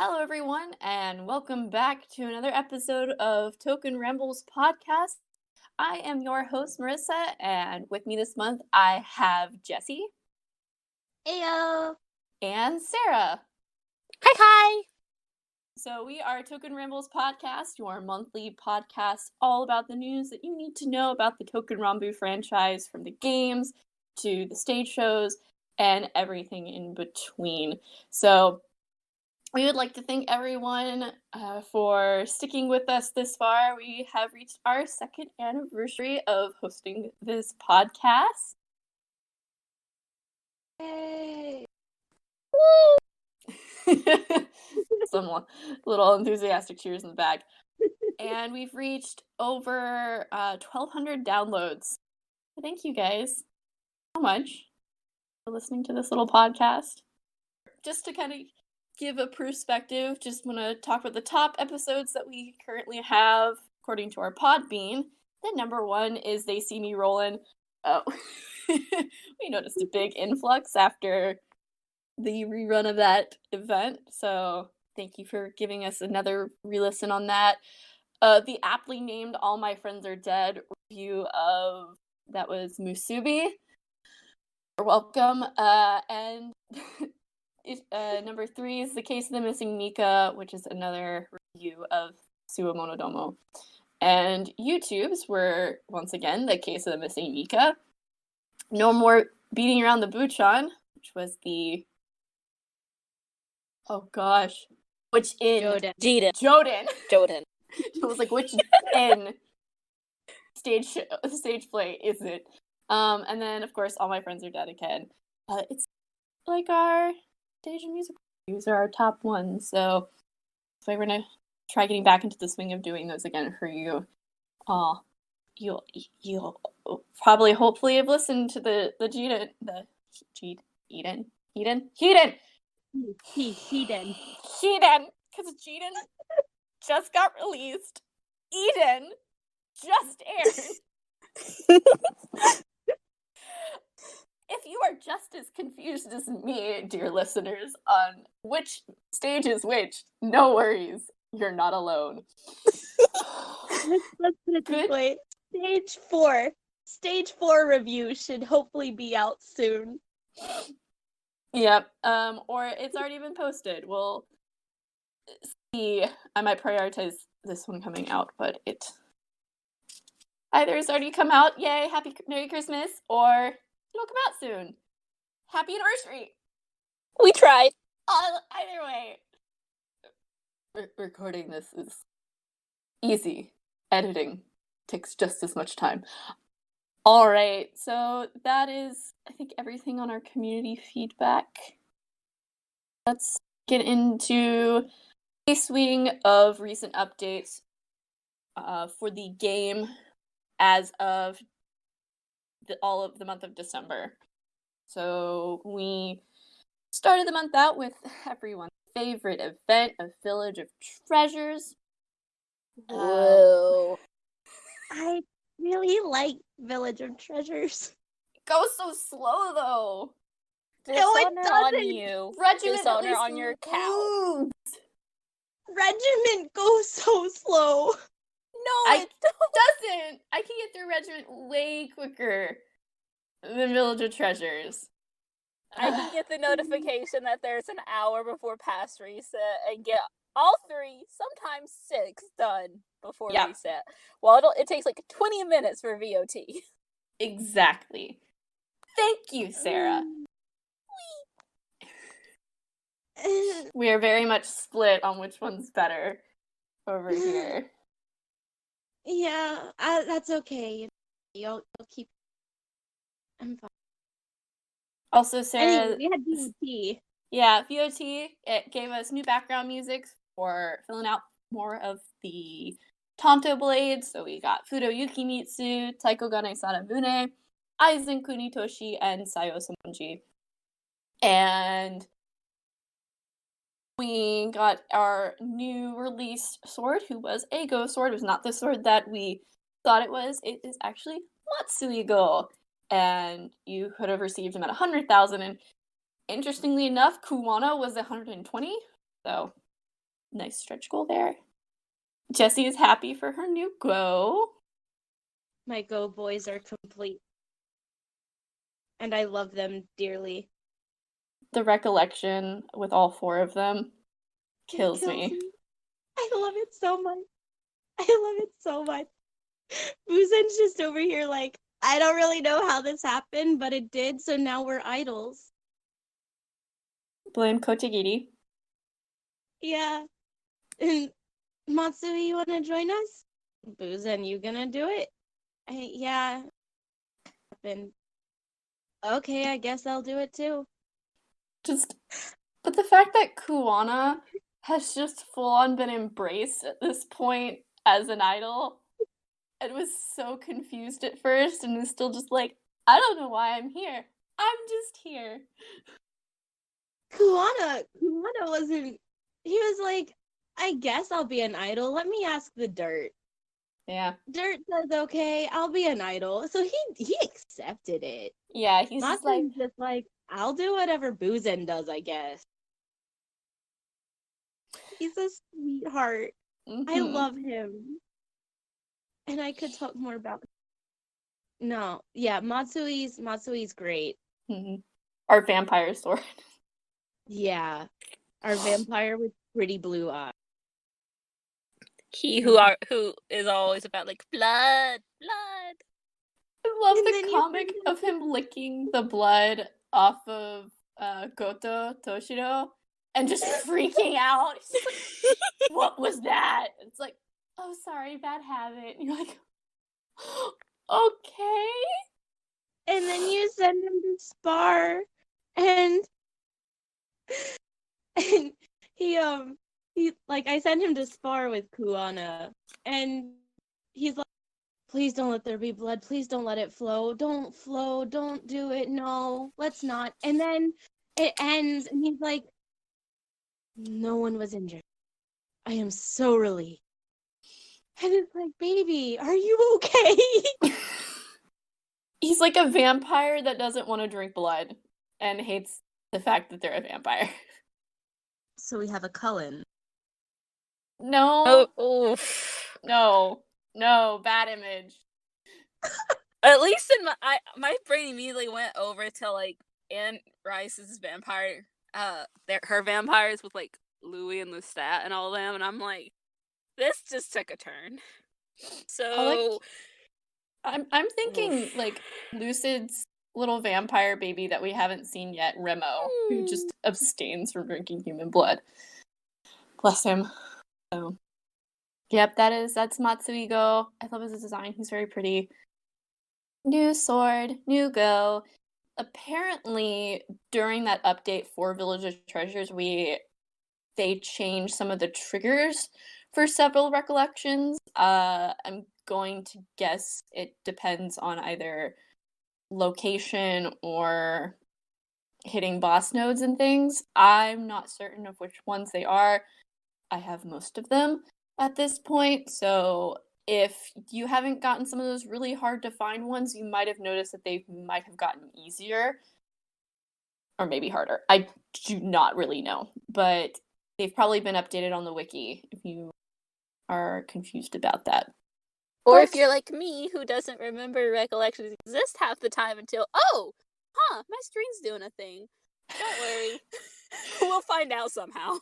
Hello, everyone, and welcome back to another episode of Touken Rambles podcast. I am your host, Marissa, and with me this month I have Jessie. Heyo! And Sarah. Hi! So we are Touken Rambles podcast, your monthly podcast all about the news that you need to know about the Touken Ranbu franchise, from the games to the stage shows and everything in between. So we would like to thank everyone for sticking with us this far. We have reached our second anniversary of hosting this podcast. Yay! Some little enthusiastic cheers in the back. And we've reached over 1,200 downloads. Thank you guys so much for listening to this little podcast. Just to kind of give a perspective, just want to talk about the top episodes that we currently have according to our Podbean. The number one is They See Me Rollin'. Oh, we noticed a big influx after the rerun of that event, so thank you for giving us another re-listen on that. The aptly named All My Friends Are Dead review of that was Musubi. You're welcome. And number 3 is The Case of the Missing Mika, which is another review of Suwamonodomo. And YouTube's were, once again, The Case of the Missing Mika. No More Beating Around the Buchan, which was the... Oh gosh. Which in... Joden. It was like, which in stage play is it? And then, of course, All My Friends Are Dead again. It's like our stage and music reviews are our top ones, so we're gonna try getting back into the swing of doing those again for you. You'll probably hopefully have listened to the Eden, because Eden just got released. Eden just aired. If you are just as confused as me, dear listeners, on which stage is which, no worries. You're not alone. Let's put it this way. Stage 4 review should hopefully be out soon. Yep. Or it's already been posted. We'll see. I might prioritize this one coming out, but it either it's already come out, yay, happy Merry Christmas, or it'll come out soon. Happy anniversary! We tried. Either way. Recording this is easy. Editing takes just as much time. Alright, so that is, I think, everything on our community feedback. Let's get into a swing of recent updates for the game as of all of the month of December. So we started the month out with everyone's favorite event, a Village of Treasures. Whoa. I really like Village of Treasures. It goes so slow, though. No, it doesn't. On you. Regiment Dishonor on your cow. Regiment goes so slow. No, it doesn't. I can get through Regiment way quicker than Village of Treasures. I can get the notification that there's an hour before pass reset and get all 3, sometimes 6, done before reset. Well, it takes like 20 minutes for VOT. Exactly. Thank you, Sarah. We are very much split on which one's better over here. Yeah, that's okay. You'll keep... I'm fine. Also, Sarah... Anyway, we had VOT. Yeah, VOT. It gave us new background music for filling out more of the Tanto Blades. So we got Fudo Yukimitsu, Taiko Gane Sadamune, Aizen Kunitoshi, and Sayo Samonji. And we got our new released sword, who was a Go sword. It was not the sword that we thought it was. It is actually Matsui Go. And you could have received him at 100,000. And interestingly enough, Kuwano was 120. So Nice stretch goal there. Jessie is happy for her new go. My Go boys are complete. And I love them dearly. The recollection with all 4 of them kills me. I love it so much. I love it so much. Buzen's just over here like, I don't really know how this happened, but it did, so now we're idols. Blame Kotagiri. Yeah. And Matsui, you wanna join us? Buzen, you gonna do it? Yeah. Okay, I guess I'll do it too. But the fact that Kuwana has just full-on been embraced at this point as an idol, and was so confused at first, and is still just like, I don't know why I'm here. I'm just here. Kuwana wasn't. He was like, I guess I'll be an idol. Let me ask the Dirt. Yeah. Dirt says, okay, I'll be an idol. So he accepted it. Yeah, he's just like, I'll do whatever Buzen does, I guess. He's a sweetheart. Mm-hmm. I love him. And I could talk more about him. No, yeah, Matsui's great. Mm-hmm. Our vampire sword. Yeah. Our vampire with pretty blue eyes. He who is always about like blood. I love the comic of him licking the blood off of Goto Toshiro and just freaking out. He's like, what was that? It's like, oh, sorry, bad habit. And you're like, okay. And then you send him to spar, and he like, I sent him to spar with Kuwana, and he's like, please don't let there be blood. Please don't let it flow. Don't flow. Don't do it. No, let's not. And then it ends, and he's like, no one was injured. I am so relieved. And it's like, baby, are you okay? He's like a vampire that doesn't want to drink blood and hates the fact that they're a vampire. So we have a Cullen. No. Oh, No, bad image. At least in my brain immediately went over to like Anne Rice's vampire, her vampires with like Louis and Lestat and all them, and I'm like, this just took a turn. So I'm thinking like Lucid's little vampire baby that we haven't seen yet, Remo, who just abstains from drinking human blood. Bless him. So, yep, that's Matsuigo. I love his design. He's very pretty. New sword, new go. Apparently, during that update for Village of Treasures, they changed some of the triggers for several recollections. I'm going to guess it depends on either location or hitting boss nodes and things. I'm not certain of which ones they are. I have most of them at this point, so if you haven't gotten some of those really hard to find ones, you might have noticed that they might have gotten easier. Or maybe harder. I do not really know. But they've probably been updated on the wiki if you are confused about that. Or if you're like me, who doesn't remember recollections exist half the time until, my screen's doing a thing. Don't worry. We'll find out somehow.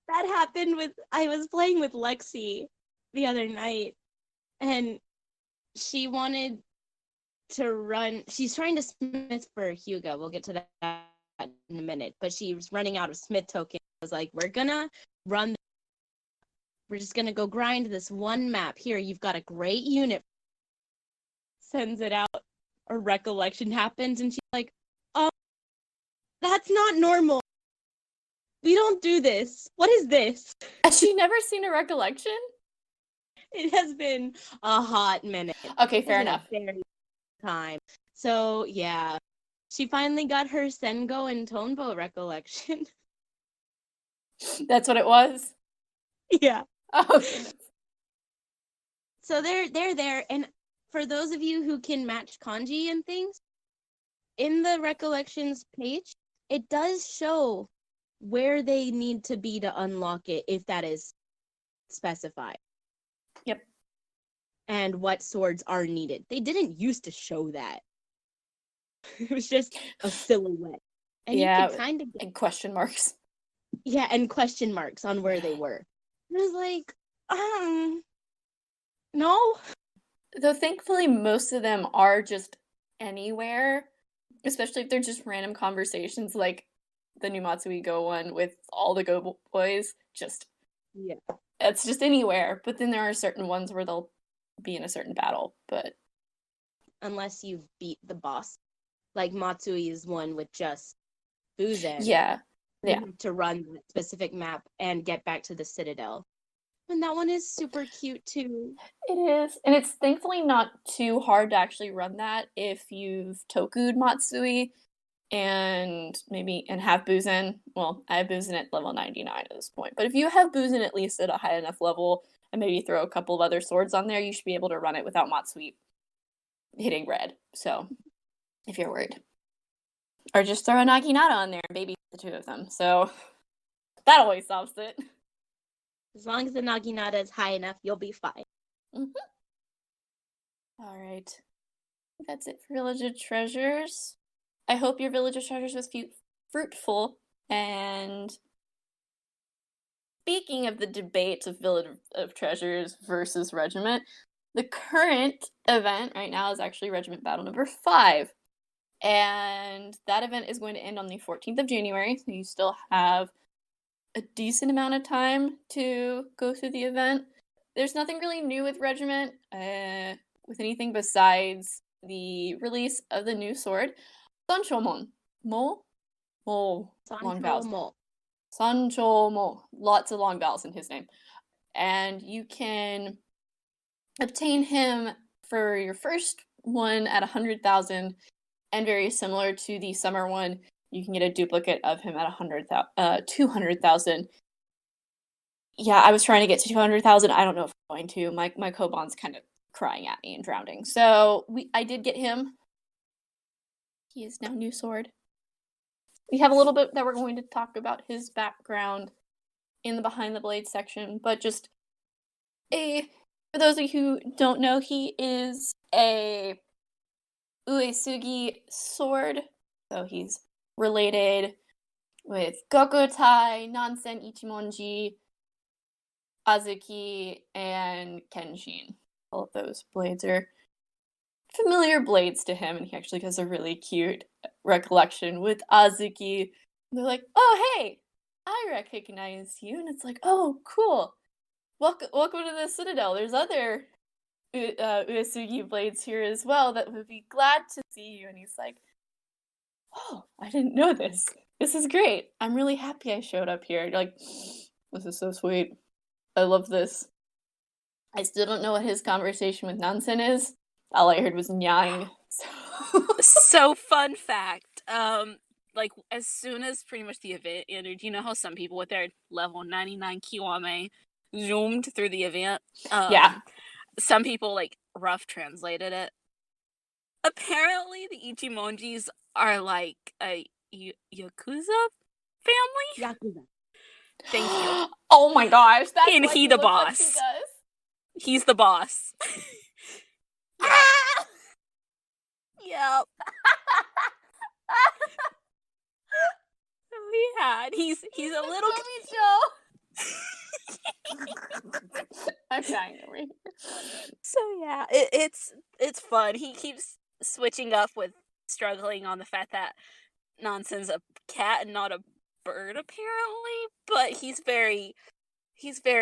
That happened I was playing with Lexi the other night, and she wanted to run. She's trying to smith for Hugo. We'll get to that in a minute. But she was running out of smith tokens. I was like, we're gonna run. We're just gonna go grind this one map. Here, you've got a great unit. Sends it out. A recollection happens, and she's like, that's not normal. We don't do this. What is this? Has she never seen a recollection? It has been a hot minute. Okay, fair enough. Time. So, yeah. She finally got her Sengo and Tonbo recollection. That's what it was? Yeah. Oh, goodness. So they're there, and for those of you who can match kanji and things, in the recollections page, it does show where they need to be to unlock it if that is specified. Yep. And what swords are needed. They didn't used to show that. It was just a silhouette. And you could kind of get... And question marks. Yeah, and question marks on where they were. It was like, no. Though thankfully most of them are just anywhere, especially if they're just random conversations like the new Matsui Go one with all the Go boys. Yeah. It's just anywhere. But then there are certain ones where they'll be in a certain battle, but unless you beat the boss. Like Matsui is one with just Buzen. Yeah. You have to run that specific map and get back to the Citadel. And that one is super cute too. It is. And it's thankfully not too hard to actually run that if you've Toku'd Matsui and have Buzen. Well, I have Buzen at level 99 at this point. But if you have Buzen at least at a high enough level and maybe throw a couple of other swords on there, you should be able to run it without Matsui hitting red. So, if you're worried. Or just throw a Naginata on there and baby the two of them. So, that always solves it. As long as the Naginata is high enough, you'll be fine. Mm-hmm. All right. That's it for Village of Treasures. I hope your Village of Treasures was fruitful. And speaking of the debate of Village of Treasures versus Regiment, the current event right now is actually Regiment Battle number 5. And that event is going to end on the 14th of January, so you still have a decent amount of time to go through the event. There's nothing really new with Regiment, with anything besides the release of the new sword, Sanchomon. Long vowels. Sanchomo. Lots of long vowels in his name. And you can obtain him for your first one at 100,000, and very similar to the summer one, you can get a duplicate of him at 200,000. Yeah, I was trying to get to 200,000. I don't know if I'm going to. My Koban's kind of crying at me and drowning. So I did get him. He is now new sword. We have a little bit that we're going to talk about his background in the Behind the Blade section, but just for those of you who don't know, he is a Uesugi sword, so he's related with Gokotai, Nansen Ichimonji, Azuki, and Kenshin. All of those blades are familiar blades to him, and he actually has a really cute recollection with Azuki. They're like, "Oh, hey, I recognize you," and it's like, "Oh, cool. Welcome to the Citadel. There's other Uesugi blades here as well that would be glad to see you." And he's like, "Oh, I didn't know this. This is great. I'm really happy I showed up here." You're like, "This is so sweet. I love this." I still don't know what his conversation with Nansen is. All I heard was nyang. So fun fact. Like as soon as pretty much the event ended, you know how some people with their level 99 Kiwame zoomed through the event? Yeah. Some people like rough translated it. Apparently the Ichimonjis are like a Yakuza family? Yakuza. Thank you. Oh my gosh. That's and what he the looks like boss. he does. He's the boss. Ah! Yep. Yeah, he's a little. I'm dying over here. So yeah, it's fun. He keeps switching up with struggling on the fact that Nansen's a cat and not a bird, apparently. But he's very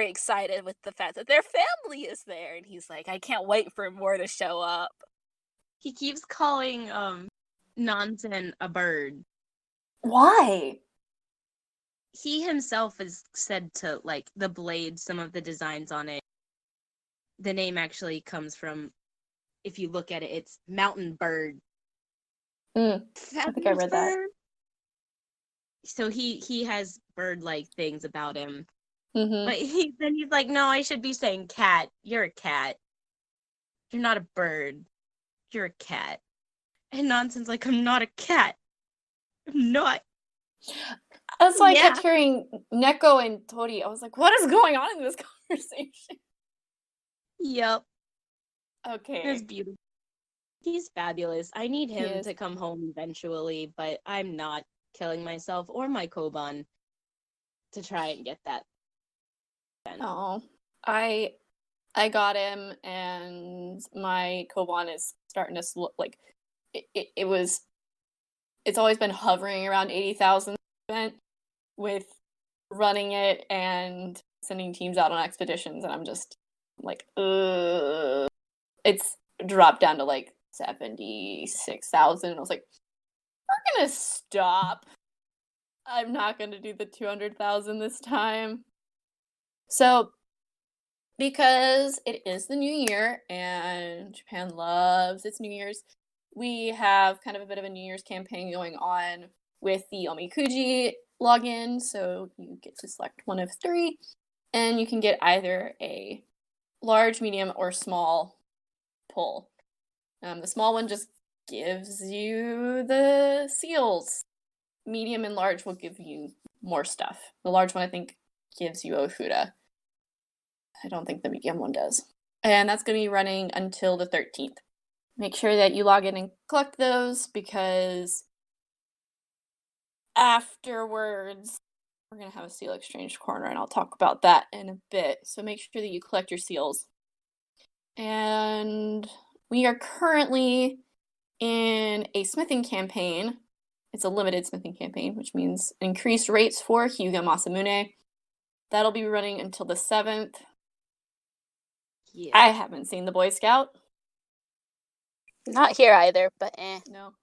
excited with the fact that their family is there, and he's like, I can't wait for more to show up. He keeps calling Nansen a bird. Why? He himself has said to like the blade, some of the designs on it. The name actually comes from, if you look at it, it's mountain bird. I think I read that. So he has bird-like things about him. Mm-hmm. But then he's like, no, I should be saying cat. You're a cat. You're not a bird. You're a cat. And Nansen's like, I'm not a cat. I'm not. That's why I Yeah. kept hearing Neko and Tori. I was like, what is going on in this conversation? Yep. Okay. It's beautiful. He's fabulous. I need He him is. to come home eventually, but I'm not killing myself or my Koban to try and get that. Oh, I got him, and my Koban is starting to like it's always been hovering around 80,000 with running it and sending teams out on expeditions, and I'm just like, it's dropped down to like 76,000, and I was like, we're gonna stop. I'm not gonna do the 200,000 this time. So, because it is the new year and Japan loves its New Year's, we have kind of a bit of a New Year's campaign going on with the Omikuji login. So you get to select one of 3, and you can get either a large, medium, or small pull. The small one just gives you the seals. Medium and large will give you more stuff. The large one, I think, gives you Ofuda. I don't think the medium one does. And that's going to be running until the 13th. Make sure that you log in and collect those, because afterwards we're going to have a seal exchange corner, and I'll talk about that in a bit. So make sure that you collect your seals. And we are currently in a smithing campaign. It's a limited smithing campaign, which means increased rates for Hyuga Masamune. That'll be running until the 7th. Yeah. I haven't seen the Boy Scout. Not here either, but No.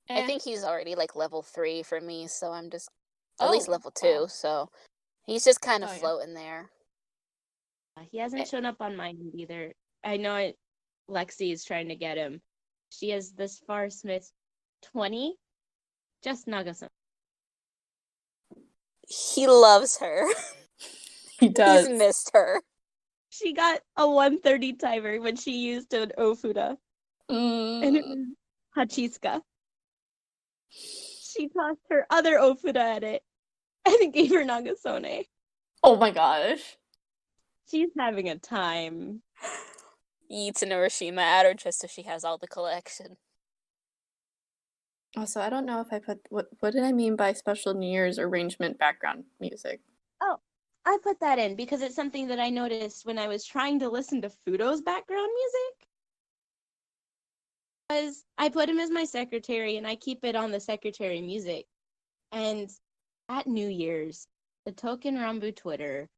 I think he's already like level 3 for me, so I'm just at Oh, least level 2, wow. so he's just kind of Oh, yeah. floating there. He hasn't shown up on mine either. I know it. Lexi is trying to get him. She has this far Smith 20. Just Nagasaki. He loves her. He does. He's missed her. She got a 130 timer when she used an Ofuda, and it was Hachiska. She tossed her other Ofuda at it, and it gave her Nagasone. Oh my gosh. She's having a time. Eats an Urashima at her just so she has all the collection. Also, I don't know if I put what did I mean by special New Year's arrangement background music? Oh, I put that in because it's something that I noticed when I was trying to listen to Fudo's background music. Because I put him as my secretary and I keep it on the secretary music. And at New Year's, the Touken Rambu Twitter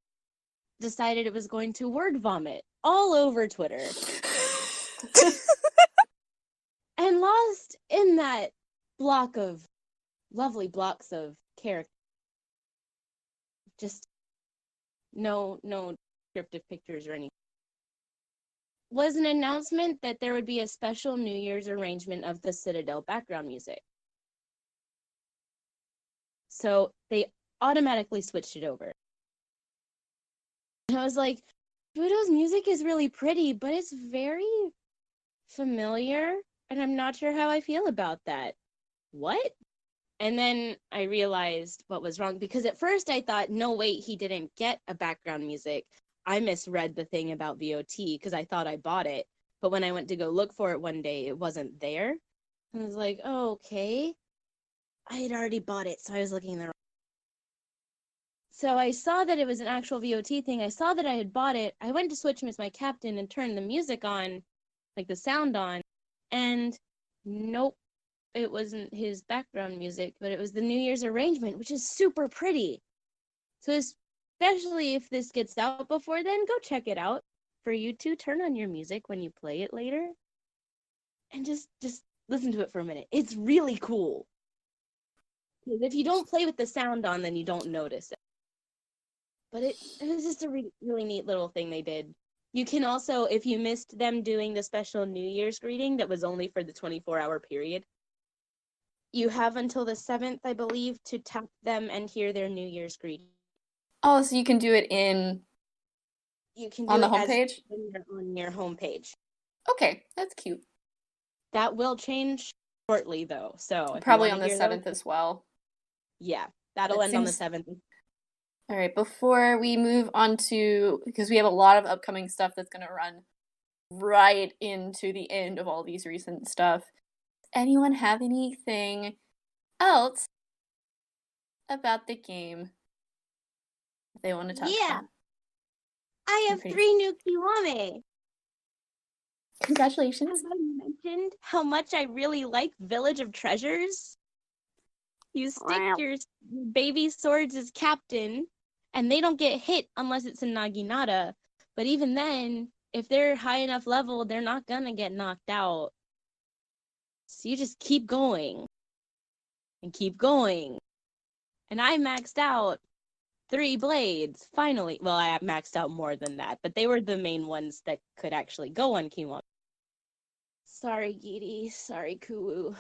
decided it was going to word vomit all over Twitter. And lost in that block of lovely blocks of character. Just no descriptive pictures or anything. Was an announcement that there would be a special New Year's arrangement of the Citadel background music. So they automatically switched it over. And I was like, Fudo's music is really pretty, but it's very familiar, and I'm not sure how I feel about that. What? And then I realized what was wrong, because at first I thought, no, wait, he didn't get a background music. I misread the thing about VOT because I thought I bought it. But when I went to go look for it one day, it wasn't there. And I was like, oh, okay. I had already bought it, so I was looking in the wrong. So I saw that it was an actual VOT thing. I saw that I had bought it. I went to switch him as my captain and turn the music on, like the sound on, and nope, it wasn't his background music, but it was the New Year's arrangement, which is super pretty. So especially if this gets out before then, go check it out. For you to turn on your music when you play it later, and just listen to it for a minute. It's really cool. Because if you don't play with the sound on, then you don't notice it. But it was just a really neat little thing they did. You can also, if you missed them doing the special New Year's greeting that was only for the 24-hour period, you have until the 7th, I believe, to tap them and hear their New Year's greeting. Oh, so you can do it on the homepage? On your homepage. Okay, that's cute. That will change shortly, though. So probably on the 7th as well. Yeah, That'll end on the 7th. All right, before we move on to, because we have a lot of upcoming stuff that's going to run right into the end of all these recent stuff. Anyone have anything else about the game they want to talk about? I have 3 new Kiwame. Congratulations. Have I mentioned how much I really like Village of Treasures? You stick your baby swords as captain, and they don't get hit unless it's a Naginata. But even then, if they're high enough level, they're not gonna get knocked out. So you just keep going. And keep going. And I maxed out 3 blades, finally. Well, I maxed out more than that, but they were the main ones that could actually go on Kiwame. Sorry, Giri. Sorry, Kuwu.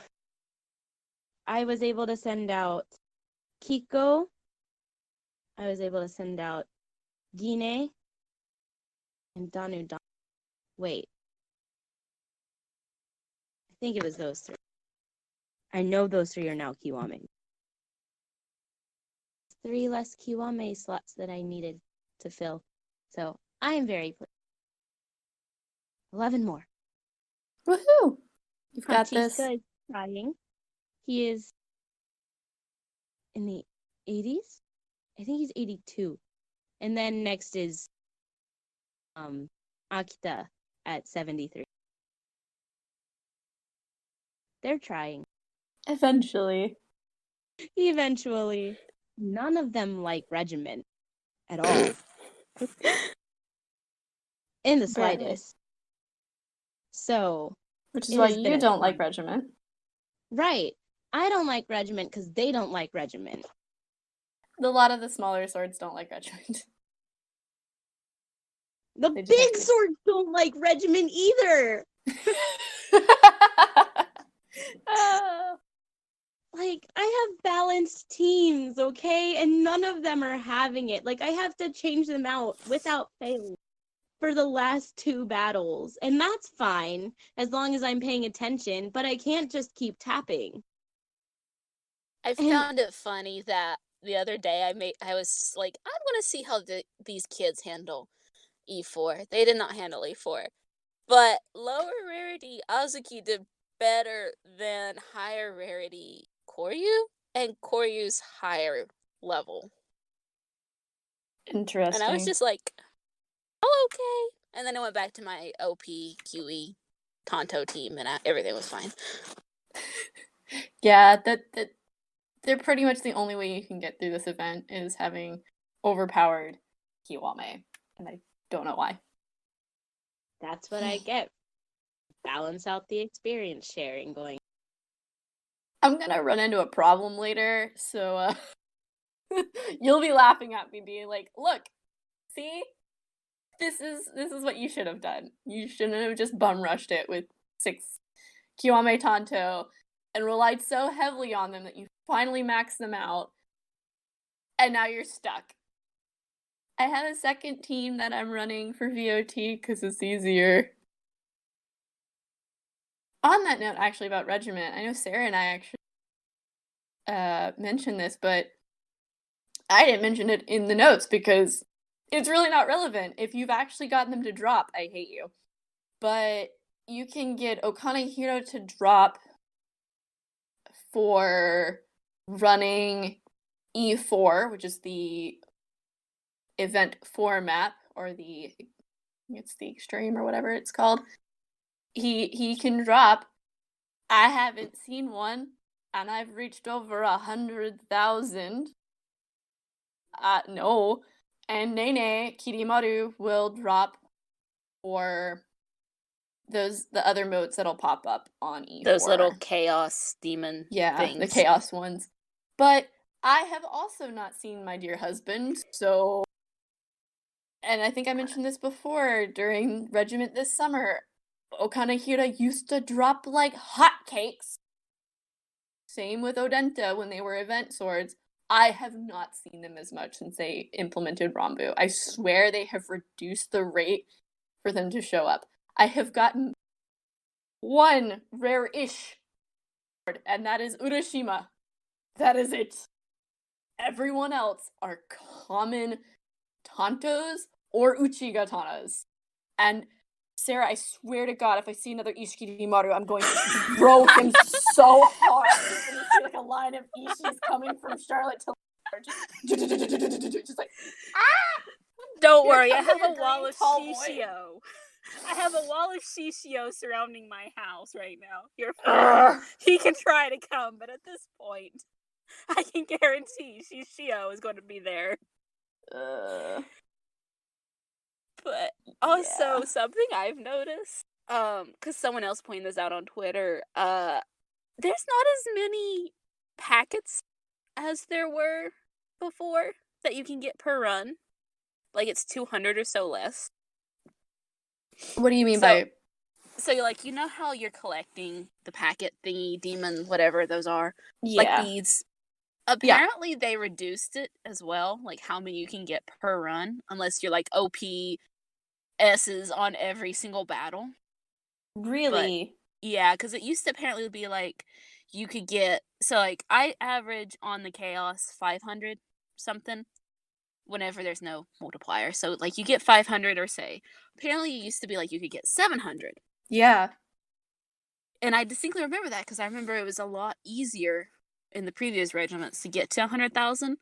I was able to send out Kiko. I was able to send out Gine and Danu. Wait. I think it was those 3. I know those 3 are now Kiwame. 3 less Kiwame slots that I needed to fill. So I am very pleased. 11 more. Woohoo! You've got this. Is trying. He is in the 80s. I think he's 82. And then next is Akita at 73. They're trying. Eventually. None of them like Regiment at all. In the slightest. So. Which is why you don't like Regiment. Right. I don't like Regiment because they don't like Regiment. A lot of the smaller swords don't like Regiment. The big swords don't like Regiment either. Like, I have balanced teams, okay? And none of them are having it. Like, I have to change them out without fail for the last 2 battles. And that's fine, as long as I'm paying attention. But I can't just keep tapping. I found it funny that the other day I was like, I want to see how these kids handle E4. They did not handle E4. But lower rarity Azuki did better than higher rarity Koryu and Koryu's higher level. Interesting. And I was just like, oh, okay. And then I went back to my OP QE Tonto team and everything was fine. Yeah, that they're pretty much the only way you can get through this event is having overpowered Kiwame. And I don't know why. That's what I get. Balance out the experience sharing going. I'm gonna run into a problem later, so you'll be laughing at me being like, look, see? This is what you should have done. You shouldn't have just bum rushed it with 6 Kiwame Tanto and relied so heavily on them that you finally maxed them out. And now you're stuck. I have a second team that I'm running for VOT because it's easier. On that note, actually, about Regiment, I know Sarah and I actually mentioned this, but I didn't mention it in the notes because it's really not relevant. If you've actually gotten them to drop, I hate you. But you can get Okanahiro to drop for running E4, which is the event 4 map, or it's the extreme or whatever it's called. He can drop. I haven't seen one, and I've reached over 100,000. No. And Nene Kirimaru will drop for the other modes that'll pop up on E4. Those little chaos demon things. The chaos ones. But I have also not seen my dear husband, so... And I think I mentioned this before during Regiment this summer. Okanahira used to drop like hotcakes. Same with Odenta when they were event swords. I have not seen them as much since they implemented Rambu. I swear they have reduced the rate for them to show up. I have gotten one rare-ish sword, and that is Urashima. That is it. everyone else are common tantos or uchigatanas. And Sarah, I swear to God, if I see another Ishikirimaru, I'm going to throw him so hard. Just when you see like a line of Ishis coming from Charlotte to just like, ah! Don't worry, I comes have your a wall green of tall boy. shishio. I have a wall of shishio surrounding my house right now. You're fine. He can try to come, but at this point, I can guarantee shishio is going to be there. But also something I've noticed, because someone else pointed this out on Twitter, there's not as many packets as there were before that you can get per run. Like, it's 200 or so less. What do you mean by? So, like, you know how you're collecting the packet thingy, demon, whatever those are? Yeah. Like beads. Apparently, they reduced it as well, like how many you can get per run, unless you're like OP S's on every single battle. Really? But, yeah, because it used to apparently be like you could get, so like I average on the Chaos 500 something whenever there's no multiplier. So like you get 500 or say. Apparently it used to be like you could get 700. Yeah. And I distinctly remember that because I remember it was a lot easier in the previous regiments to get to 100,000.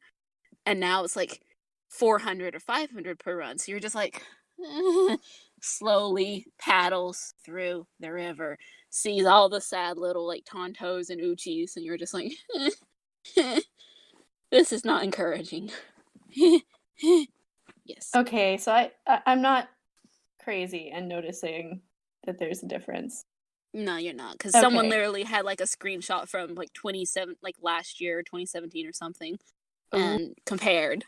And now it's like 400 or 500 per run. So you're just like slowly paddles through the river, sees all the sad little like tontos and uchis, and you're just like, this is not encouraging. Yes. Okay, so I'm not crazy and noticing that there's a difference. No, you're not, because someone literally had like a screenshot from like 27, like last year, 2017 or something, and compared.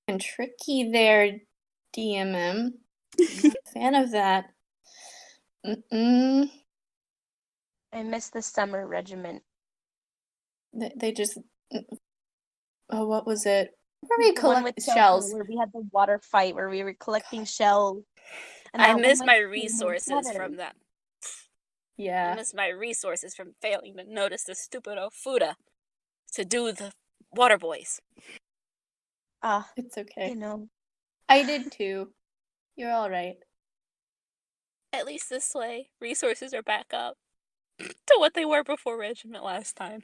And tricky there, DMM. Not a fan of that. I miss the summer regiment. They just. Oh, what was it? Where we collect shells? Where we had the water fight, where we were collecting shells. And I miss my resources from that. Yeah. I miss my resources from failing to notice the stupid Ofuda to do the water boys. It's okay. You know. I did too. You're all right. At least this way, resources are back up to what they were before Regiment last time.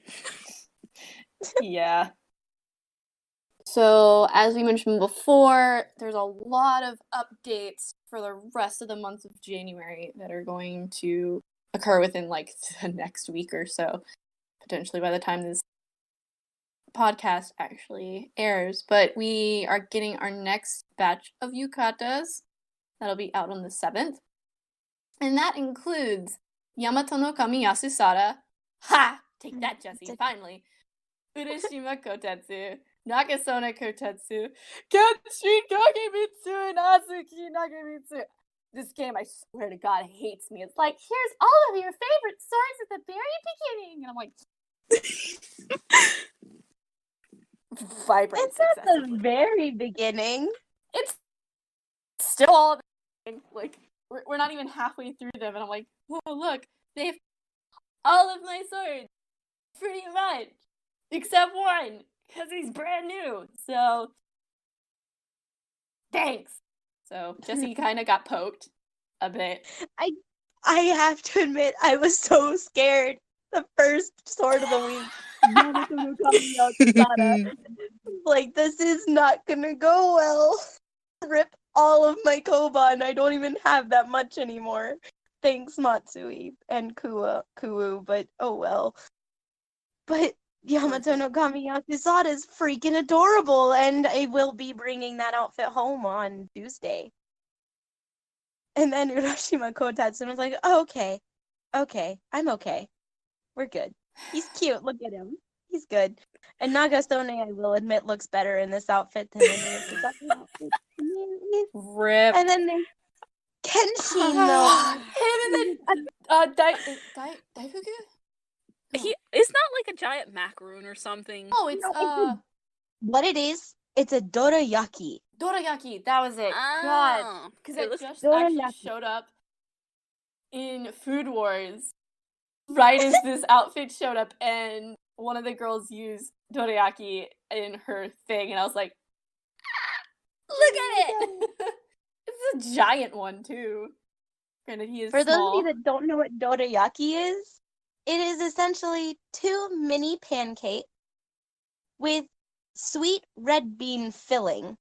Yeah. So, as we mentioned before, there's a lot of updates for the rest of the month of January that are going to occur within like the next week or so, potentially by the time this podcast actually airs. But we are getting our next batch of yukatas that'll be out on the 7th, and that includes Yamato no Kami Yasusada. Ha! Take that, Jesse. Finally, Urashima Kotetsu, Nagasona Kotetsu, Kenshin Kagemitsu, and Azuki Nagemitsu. This game, I swear to God, hates me. It's like, here's all of your favorite swords at the very beginning. And I'm like, vibrates. It's at the very beginning. It's still all like, we're not even halfway through them. And I'm like, oh, look, they have all of my swords. Pretty much. Except one. Because he's brand new. So, thanks. So, Jesse kind of got poked a bit. I have to admit, I was so scared the first sword of the week. Like, this is not gonna go well. Rip all of my Koban. I don't even have that much anymore. Thanks, Matsui and Kuu, but oh well. But Yamato no Kami Yasusada is freaking adorable, and I will be bringing that outfit home on Tuesday. And then Urashima Kotetsu was like, oh, okay, I'm okay. We're good. He's cute, look at him. He's good. And Nagasone, I will admit, looks better in this outfit than any of his other outfits. Rip. And then there's Kenshin, though. Him and then Daifuku? It's not like a giant macaroon or something. Oh, it's what it is, it's a dorayaki. Dorayaki, that was it. God, because it just actually showed up in Food Wars right as this outfit showed up, and one of the girls used dorayaki in her thing, and I was like, look at it! It's a giant one, too. Granted, he is For those of small. you that don't know what dorayaki is, it is essentially 2 mini pancakes with sweet red bean filling,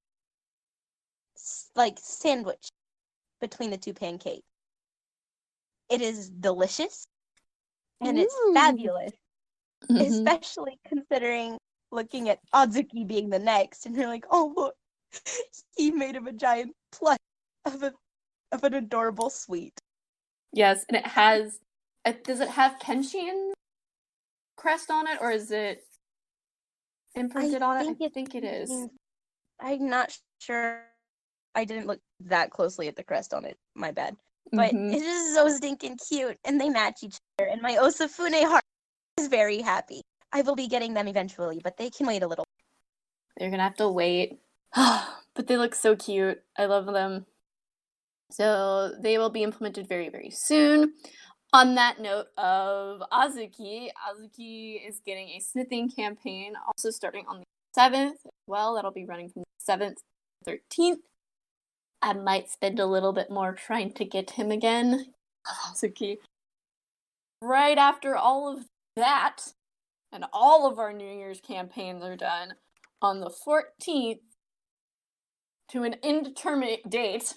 like sandwich between the 2 pancakes. It is delicious, and it's fabulous, especially considering looking at Azuki being the next, and you're like, oh look, he made him a giant plush of an adorable sweet. Yes, and it has. Does it have Kenshin's crest on it, or is it imprinted on it? I think it is. I'm not sure. I didn't look that closely at the crest on it. My bad. But it is so stinking cute, and they match each other. And my Osafune heart is very happy. I will be getting them eventually, but they can wait a little. They're gonna have to wait. But they look so cute. I love them. So they will be implemented very, very soon. On that note of Azuki is getting a smithing campaign, also starting on the 7th. Well, that'll be running from the 7th to the 13th. I might spend a little bit more trying to get him again. Azuki. Right after all of that, and all of our New Year's campaigns are done, on the 14th, to an indeterminate date,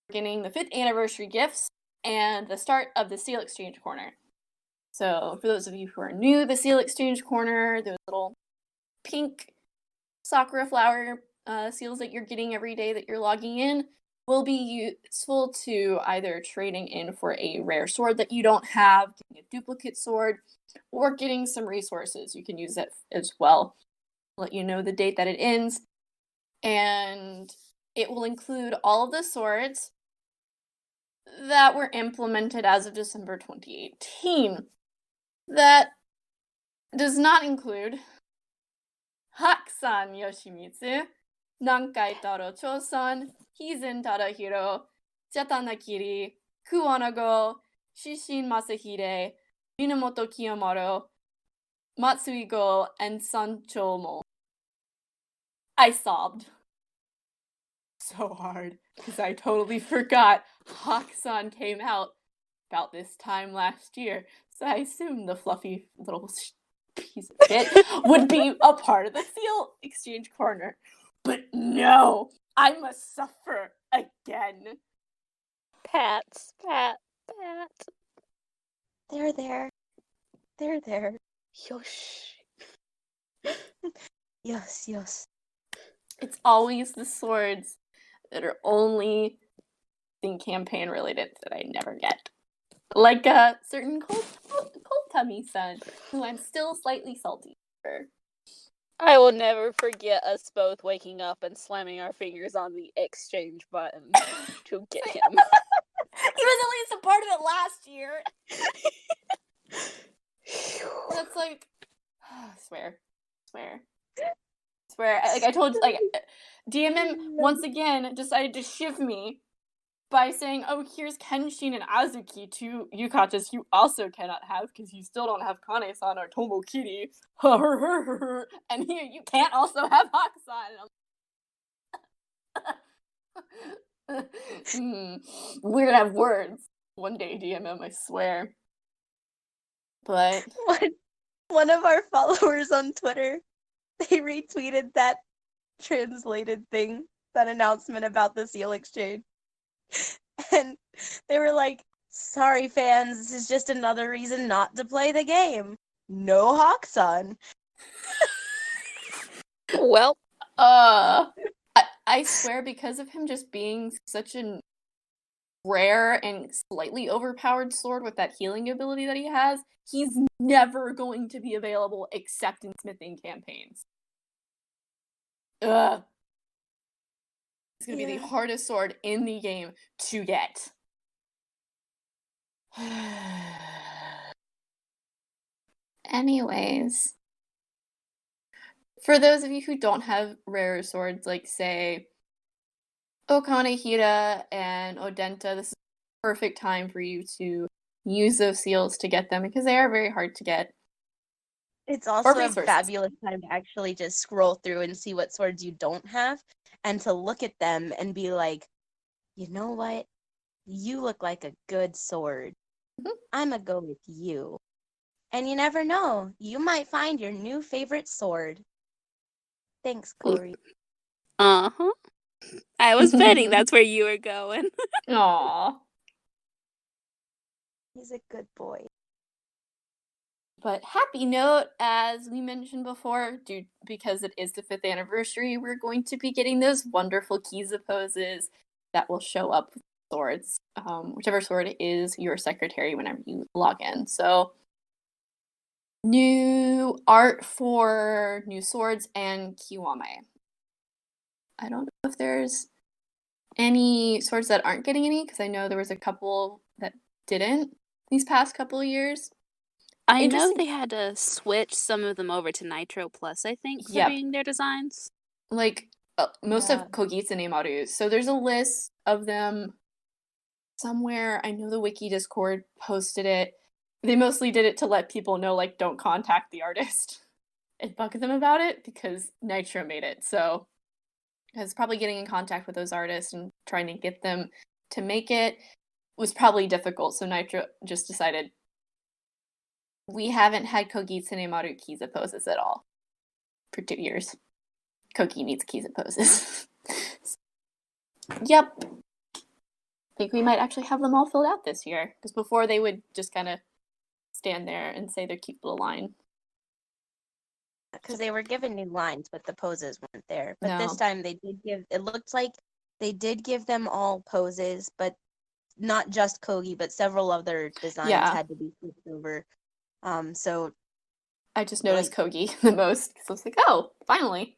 beginning the 5th anniversary gifts and the start of the Seal Exchange Corner. So, for those of you who are new to the Seal Exchange Corner, those little pink sakura flower seals that you're getting every day that you're logging in will be useful to either trading in for a rare sword that you don't have, getting a duplicate sword, or getting some resources. You can use that as well. I'll let you know the date that it ends. And it will include all of the swords that were implemented as of December 2018. That does not include Hakusan Yoshimitsu, Nankai Taro Choson, Hizen Tadahiro, Jatanakiri, Kuwanago, Shishin Masahide, Minamoto Kiyomaru, Matsuigo, and Sanchomo. I sobbed so hard because I totally forgot Hakusan came out about this time last year. So I assumed the fluffy little piece of shit would be a part of the Seal Exchange Corner. But no, I must suffer again. Pat. They're there. Yosh. Yes. It's always the swords that are only thing campaign related that I never get. Like a certain cold tummy son, who I'm still slightly salty for. I will never forget us both waking up and slamming our fingers on the exchange button to get him. He was at least a part of it last year. That's like, swear. Like I told, like DMM once again decided to shiv me by saying, "Oh, here's Kenshin and Azuki, 2 yukatas you also cannot have because you still don't have Kane-san or Tomokiri, and here you can't also have Hakusan." We're gonna have words one day, DMM, I swear. But one of our followers on Twitter, they retweeted that translated thing, that announcement about the Seal Exchange. And they were like, sorry fans, this is just another reason not to play the game. No Hakusan. Well, I swear, because of him just being such a rare and slightly overpowered sword with that healing ability that he has, he's never going to be available except in smithing campaigns. It's gonna be the hardest sword in the game to get. Anyways, for those of you who don't have rare swords, like, say, Okanehira and Odenta, this is the perfect time for you to use those seals to get them, because they are very hard to get. It's also a resources. fabulous time to actually just scroll through and see what swords you don't have and to look at them and be like, you know what? You look like a good sword. Mhm. I'm gonna go with you. And you never know. You might find your new favorite sword. Thanks, Corey. Uh-huh. I was betting that's where you were going. Aww. He's a good boy. But happy note, as we mentioned before, because it is the 5th anniversary, we're going to be getting those wonderful Kiza poses that will show up with swords, whichever sword is your secretary whenever you log in. So, new art for new swords and kiwame. I don't know if there's any swords that aren't getting any, because I know there was a couple that didn't these past couple of years. I know they had to switch some of them over to Nitro Plus, I think, for being their designs. Like, most of Kogitsu Nemaru's. So there's a list of them somewhere. I know the Wiki Discord posted it. They mostly did it to let people know, like, don't contact the artist and bug them about it, because Nitro made it. So I was probably getting in contact with those artists and trying to get them to make it was probably difficult. So Nitro just decided, we haven't had Kogitsu Nemaru Kiza poses at all for 2 years. Kogi needs Kiza poses. Yep. I think we might actually have them all filled out this year. Because before they would just kind of stand there and say their cute little line. Because they were given new lines, but the poses weren't there. But No. this time they did it looked like they did give them all poses, but not just Kogi, but several other designs had to be switched over. So I just noticed Kogi the most, because I was like, oh, finally.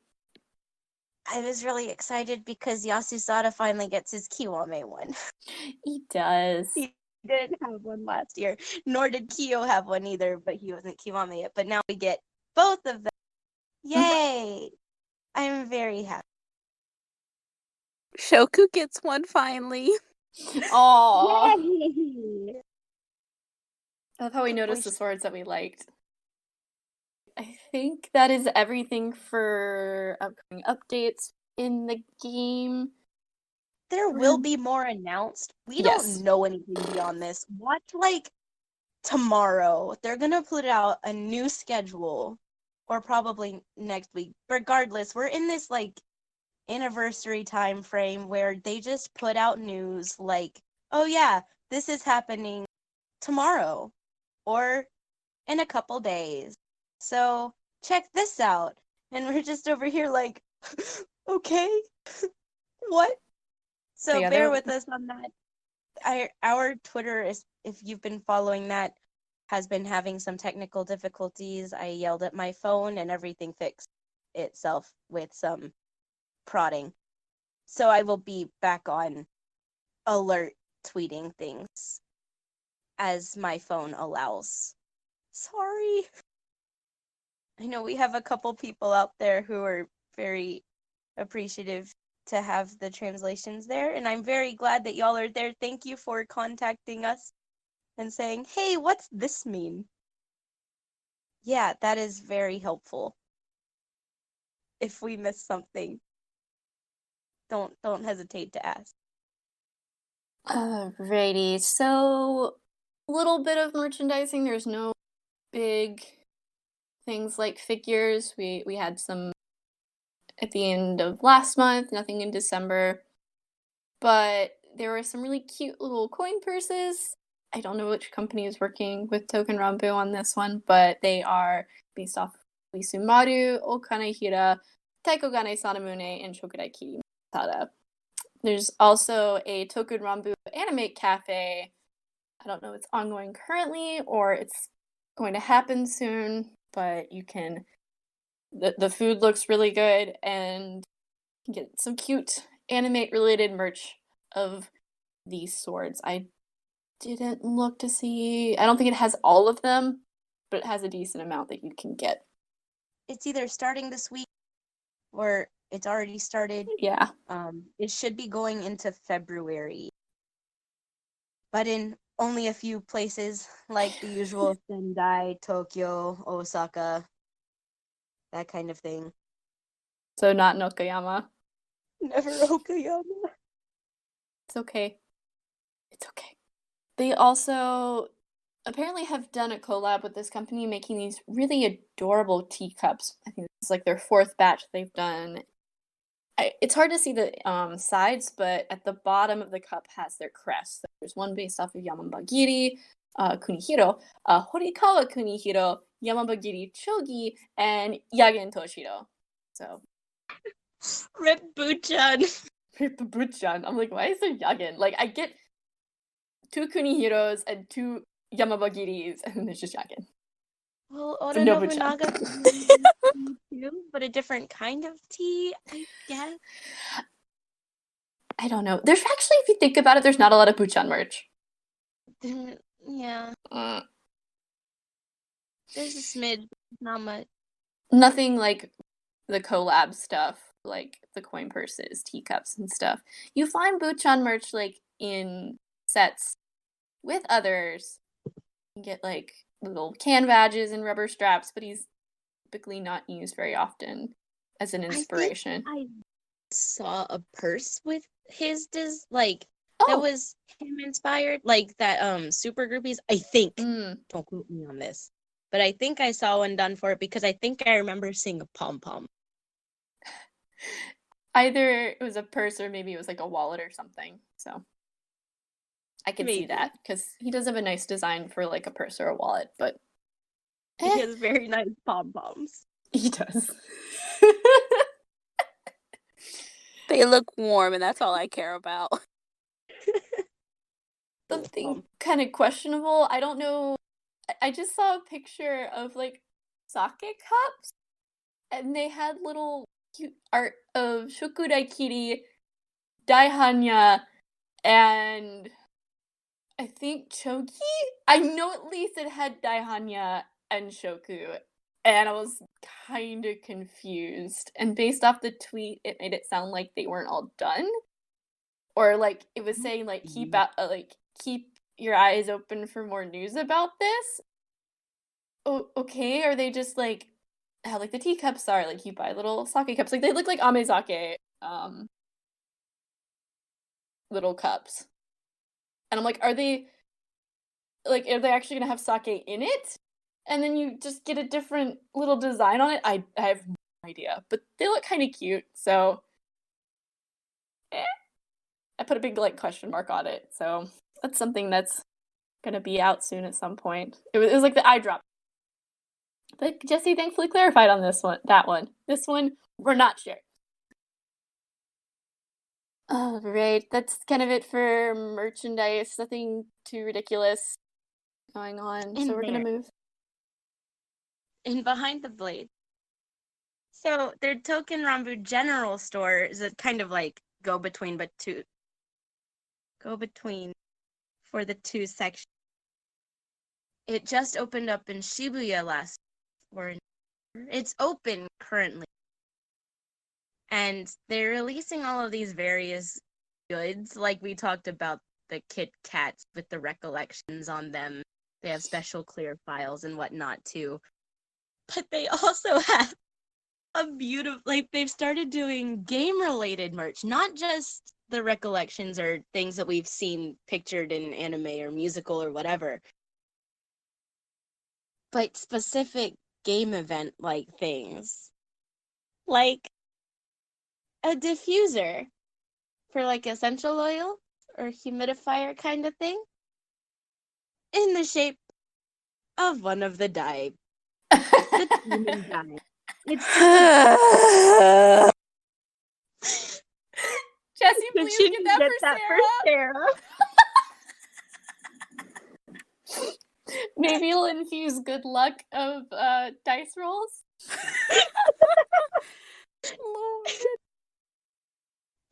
I was really excited because Yasusada finally gets his Kiwame one. He does. He didn't have one last year, nor did Kyo have one either, but he wasn't Kiwame yet. But now we get both of them. Yay! I'm very happy. Shoku gets one finally. Aww. Yay! I love how we noticed the swords that we liked. I think that is everything for upcoming updates in the game. There will be more announced. We don't know anything beyond this. Watch, like, tomorrow. They're gonna put out a new schedule, or probably next week. Regardless, we're in this, like, anniversary time frame where they just put out news like, oh yeah, this is happening tomorrow or in a couple days. So check this out. And we're just over here like, okay, what? So bear with us on that. Our Twitter is, if you've been following that, has been having some technical difficulties. I yelled at my phone and everything fixed itself with some prodding. So I will be back on alert tweeting things as my phone allows. Sorry. I know we have a couple people out there who are very appreciative to have the translations there, and I'm very glad that y'all are there. Thank you for contacting us and saying, hey, what's this mean? Yeah, that is very helpful. If we miss something, don't hesitate to ask. Alrighty, so a little bit of merchandising. There's no big things like figures. We had some at the end of last month, nothing in December. But there were some really cute little coin purses. I don't know which company is working with Touken Ranbu on this one, but they are based off Isumaru, Okanehira, Taikogane Sanamune, and Shokurai Kirimatada. There's also a Touken Ranbu Animate Cafe. I don't know if it's ongoing currently or it's going to happen soon, but you can. The food looks really good, and you can get some cute anime-related merch of these swords. I didn't look to see. I don't think it has all of them, but it has a decent amount that you can get. It's either starting this week or it's already started. Yeah. It should be going into February, but in only a few places, like the usual Sendai, Tokyo, Osaka, that kind of thing. So not Nokoyama. Never Okayama. It's okay. It's okay. They also apparently have done a collab with this company making these really adorable teacups. I think this is like their 4th batch they've done. It's hard to see the sides, but at the bottom of the cup has their crest. So there's one based off of Yamabagiri Kunihiro, Horikawa Kunihiro, Yamabagiri Chogi, and Yagen Toshiro. So Rip Buchan. Rip Buchan. I'm like, why is there Yagen? Like, I get 2 Kunihiros and 2 Yamabagiris, and then there's just Yagen. Well, So Oda no Nobunaga too, but a different kind of tea, I guess. I don't know. There's actually, if you think about it, there's not a lot of Buchan merch. Yeah. There's a smidge, not much. Nothing like the collab stuff, like the coin purses, teacups, and stuff. You find Buchan merch like in sets with others. You get like little can badges and rubber straps, but he's typically not used very often as an inspiration. I saw a purse with his that was him inspired, like that super groupies. I think. Don't quote me on this. But I think I saw one done for it because I think I remember seeing a pom-pom. Either it was a purse or maybe it was like a wallet or something. So I can see that because he does have a nice design for like a purse or a wallet, but he has very nice pom-poms. He does. They look warm, and that's all I care about. Something kind of questionable. I don't know. I just saw a picture of like sake cups, and they had little cute art of Shokudaikiri, Daihanya, and I think Chogi? I know at least it had Daihanya and Shoku, and I was kind of confused. And based off the tweet, it made it sound like they weren't all done, or like it was saying like keep your eyes open for more news about this. Oh, okay. Are they just like how like the teacups are? Like you buy little sake cups, like they look like amezake, little cups. And I'm like, are they actually gonna have sake in it? And then you just get a different little design on it? I have no idea, but they look kind of cute, so I put a big like question mark on it. So that's something that's gonna be out soon at some point. It was like the eye drop. But Jesse thankfully clarified on that one. This one, we're not sure. All right, that's kind of it for merchandise. Nothing too ridiculous going on. So we're gonna move. And behind the blade. So their Touken Ranbu general store is a kind of like go between for the 2 sections. It just opened up in Shibuya it's open currently. And they're releasing all of these various goods, like we talked about the Kit Kats with the recollections on them. They have special clear files and whatnot too. But they also have a beautiful, like they've started doing game-related merch, not just the recollections or things that we've seen pictured in anime or musical or whatever, but specific game event-like things. Like a diffuser for like essential oil or humidifier kind of thing in the shape of one of the dye. The demon dye. It's Jesse, please get that for Sarah. Maybe it'll infuse good luck of dice rolls.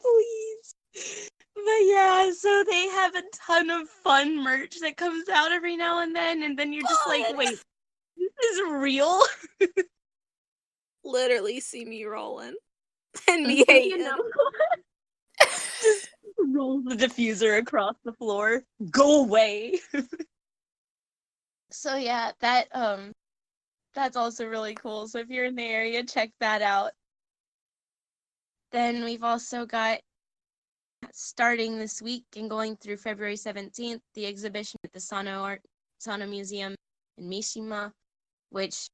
Please. But yeah, so they have a ton of fun merch that comes out every now and then you're just like, wait, this is real? Literally see me rolling. And me hating. Just roll the diffuser across the floor. Go away. So yeah, that That's also really cool. So if you're in the area, check that out. Then we've also got, starting this week and going through February 17th, the exhibition at the Sano Museum in Mishima, which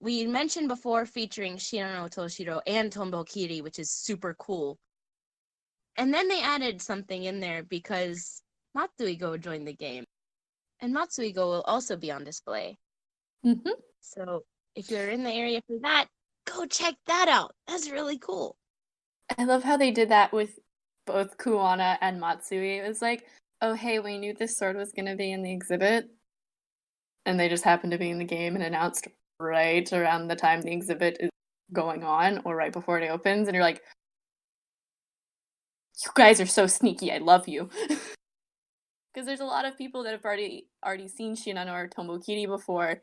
we mentioned before, featuring Shinano Toshiro and Tombo Kiri, which is super cool. And then they added something in there because Matsuigo joined the game. And Matsuigo will also be on display. Mm-hmm. So if you're in the area for that, go check that out. That's really cool. I love how they did that with both Kuwana and Matsui. It was like, oh, hey, we knew this sword was going to be in the exhibit. And they just happened to be in the game and announced right around the time the exhibit is going on or right before it opens. And you're like, you guys are so sneaky. I love you. Because there's a lot of people that have already seen Shinano or Tombokiri before,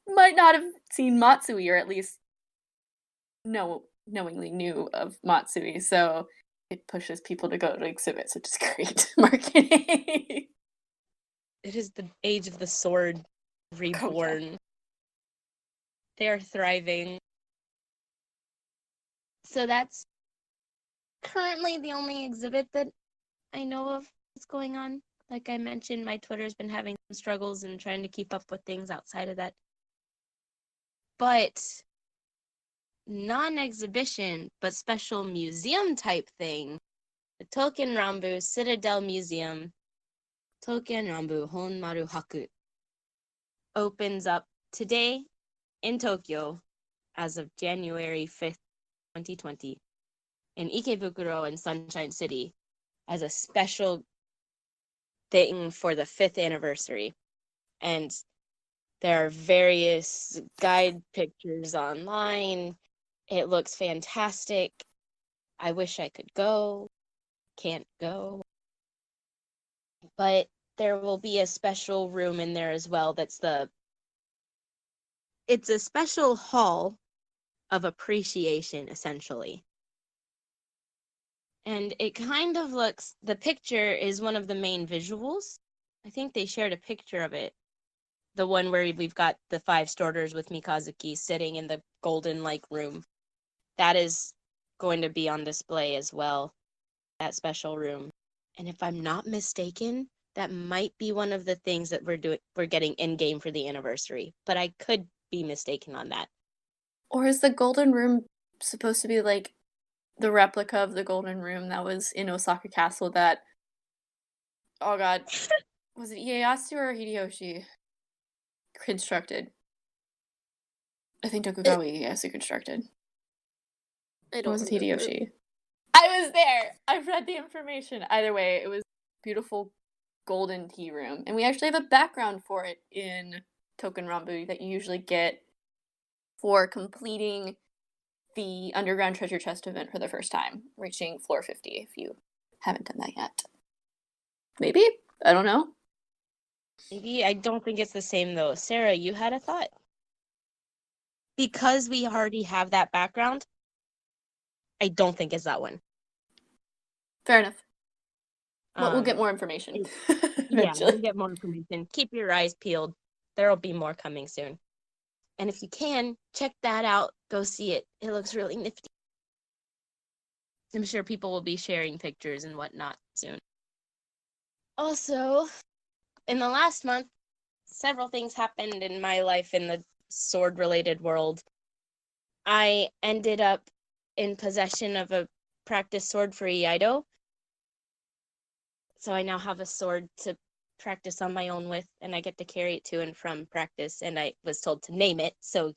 might not have seen Matsui, or at least knowingly knew of Matsui. So it pushes people to go to exhibits, which is great marketing. It is the age of the sword reborn. Oh, yeah. They are thriving. So that's currently the only exhibit that I know of that's going on. Like I mentioned, my Twitter's been having some struggles and trying to keep up with things outside of that. But non-exhibition, but special museum type thing, the Touken Ranbu Citadel Museum, Touken Ranbu Honmaru Haku, opens up today in Tokyo as of January 5th, 2020, in Ikebukuro and Sunshine City as a special thing for the 5th anniversary. And there are various guide pictures online. It looks fantastic. I wish I could go. Can't go. But there will be a special room in there as well it's a special hall of appreciation, essentially. And it kind of looks, the picture is one of the main visuals. I think they shared a picture of it. The one where we've got the 5 starters with Mikazuki sitting in the golden-like room. That is going to be on display as well, that special room. And if I'm not mistaken, that might be one of the things that we're getting in-game for the anniversary. But I could be mistaken on that. Or is the Golden Room supposed to be like the replica of the Golden Room that was in Osaka Castle that, oh god, was it Ieyasu or Hideyoshi constructed? I think Tokugawa Ieyasu constructed. Or was it Hideyoshi? I was there! I've read the information. Either way, it was beautiful golden tea room. And we actually have a background for it in Touken Ranbu that you usually get for completing the Underground Treasure Chest event for the first time, reaching floor 50 if you haven't done that yet. Maybe? I don't know. Maybe. I don't think it's the same, though. Sarah, you had a thought? Because we already have that background, I don't think it's that one. Fair enough. But we'll get more information. Yeah, we'll get more information. Keep your eyes peeled. There'll be more coming soon. And if you can, check that out. Go see it. It looks really nifty. I'm sure people will be sharing pictures and whatnot soon. Also, in the last month, several things happened in my life in the sword-related world. I ended up in possession of a practice sword for Iaido. So I now have a sword to practice on my own with, and I get to carry it to and from practice, and I was told to name it, so,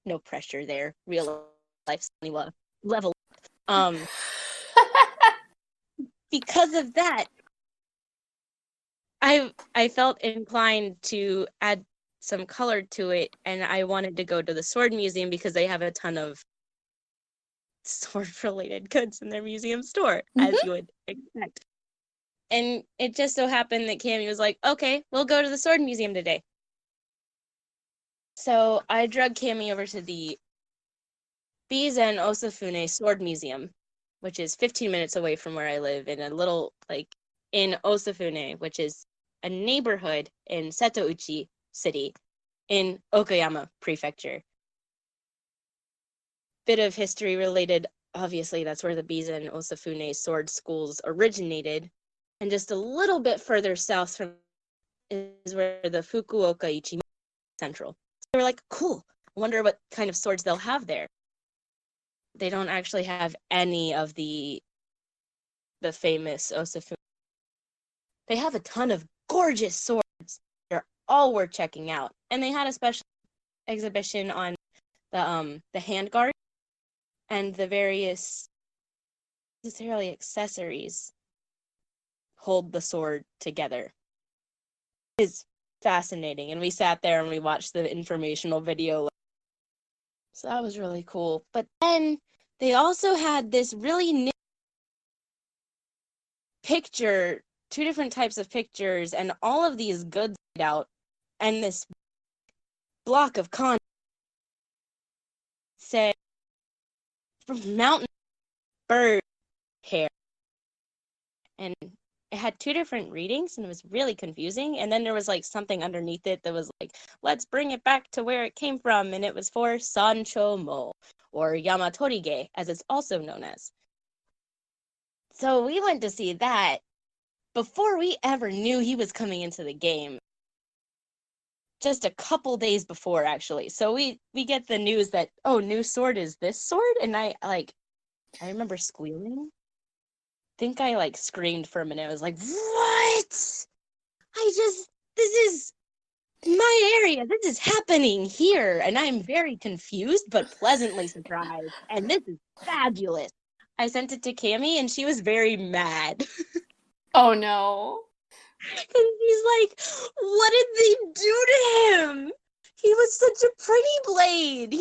no pressure there. Real life's only level. Because of that, I felt inclined to add some color to it, and I wanted to go to the Sword Museum because they have a ton of sword-related goods in their museum store, as you would expect. And it just so happened that Cammie was like, okay, we'll go to the Sword Museum today. So I drug Cammie over to the Bizen Osafune Sword Museum, which is 15 minutes away from where I live in a little, in Osafune, which is a neighborhood in Setouchi City. in Okayama Prefecture. Bit of history related, obviously that's where the Bizen Osafune sword schools originated, and just a little bit further south from is where the Fukuoka Ichimoku Central. So they were like, cool, I wonder what kind of swords they'll have there. They don't actually have any of the famous Osafune. They have a ton of gorgeous swords. They're all worth checking out. And they had a special exhibition on the handguard and the various necessarily accessories hold the sword together. It's fascinating, and we sat there and we watched the informational video, so that was really cool. But then they also had this really picture, 2 different types of pictures, and all of these goods laid out, and this block of con said from mountain bird hair, and it had 2 different readings, and it was really confusing. And then there was like something underneath it that was like, let's bring it back to where it came from, and it was for Sancho Mo, or Yamatorige, as it's also known as. So we went to see that before we ever knew he was coming into the game. Just a couple days before, actually. So we get the news that, oh, new sword is this sword? And I remember squealing. Think I like screamed for a minute. I was like, what? This is my area. This is happening here. And I'm very confused, but pleasantly surprised. And this is fabulous. I sent it to Cammie and she was very mad. Oh no. And she's like, what did they do to him? He was such a pretty blade.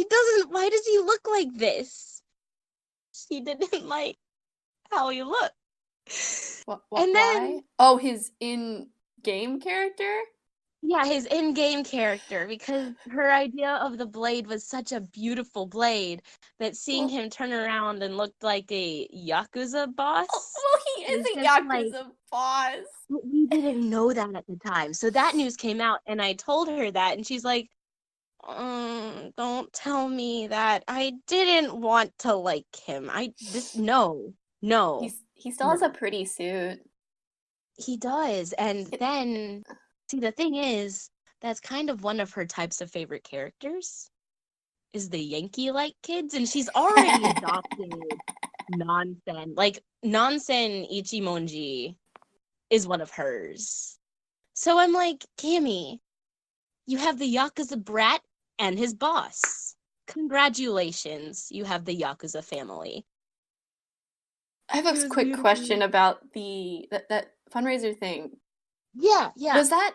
Why does he look like this? She didn't like how he looked. And then, oh, his in-game character? Yeah, his in-game character, because her idea of the blade was such a beautiful blade that seeing him turn around and look like a Yakuza boss. Well, he is a Yakuza boss. We didn't know that at the time. So that news came out, and I told her that, and she's like, don't tell me that. I didn't want to like him. No. He still has a pretty suit. He does. And then, see, the thing is, that's kind of one of her types of favorite characters, is the Yankee-like kids, and she's already adopted Nansen. Like, Nansen Ichimonji is one of hers. So I'm like, Cammie, you have the Yakuza brat and his boss. Congratulations, you have the Yakuza family. I have a quick question about that fundraiser thing. Yeah. Was that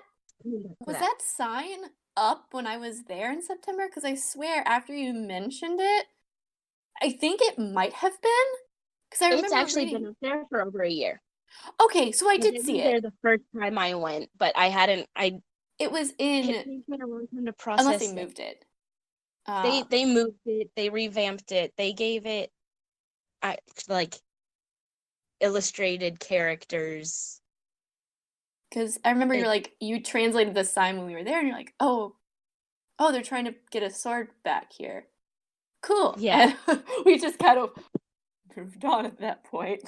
sign up when I was there in September? Because I swear, after you mentioned it, I think it might have been. Because I remember it's actually been up there for over a year. Okay, so I did see it. There the first time I went, but I hadn't. It was in. It takes me a long time to process. Unless they moved it. They moved it. They revamped it. They gave it, like, illustrated characters. Because I remember you translated the sign when we were there, and you're like, oh, they're trying to get a sword back here. Cool. Yeah. And we just kind of moved on at that point.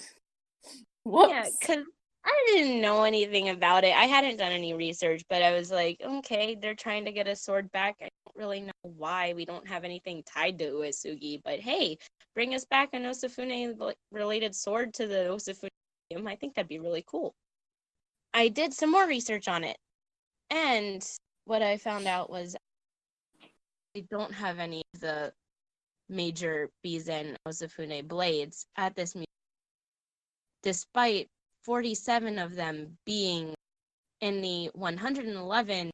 Whoops. Yeah, because I didn't know anything about it. I hadn't done any research, but I was like, okay, they're trying to get a sword back. I don't really know why. We don't have anything tied to Uesugi, but hey, bring us back an Osafune-related sword to the Osafune Museum. I think that'd be really cool. I did some more research on it, and what I found out was they don't have any of the major Bizen Osafune blades at this museum, despite 47 of them being in the 111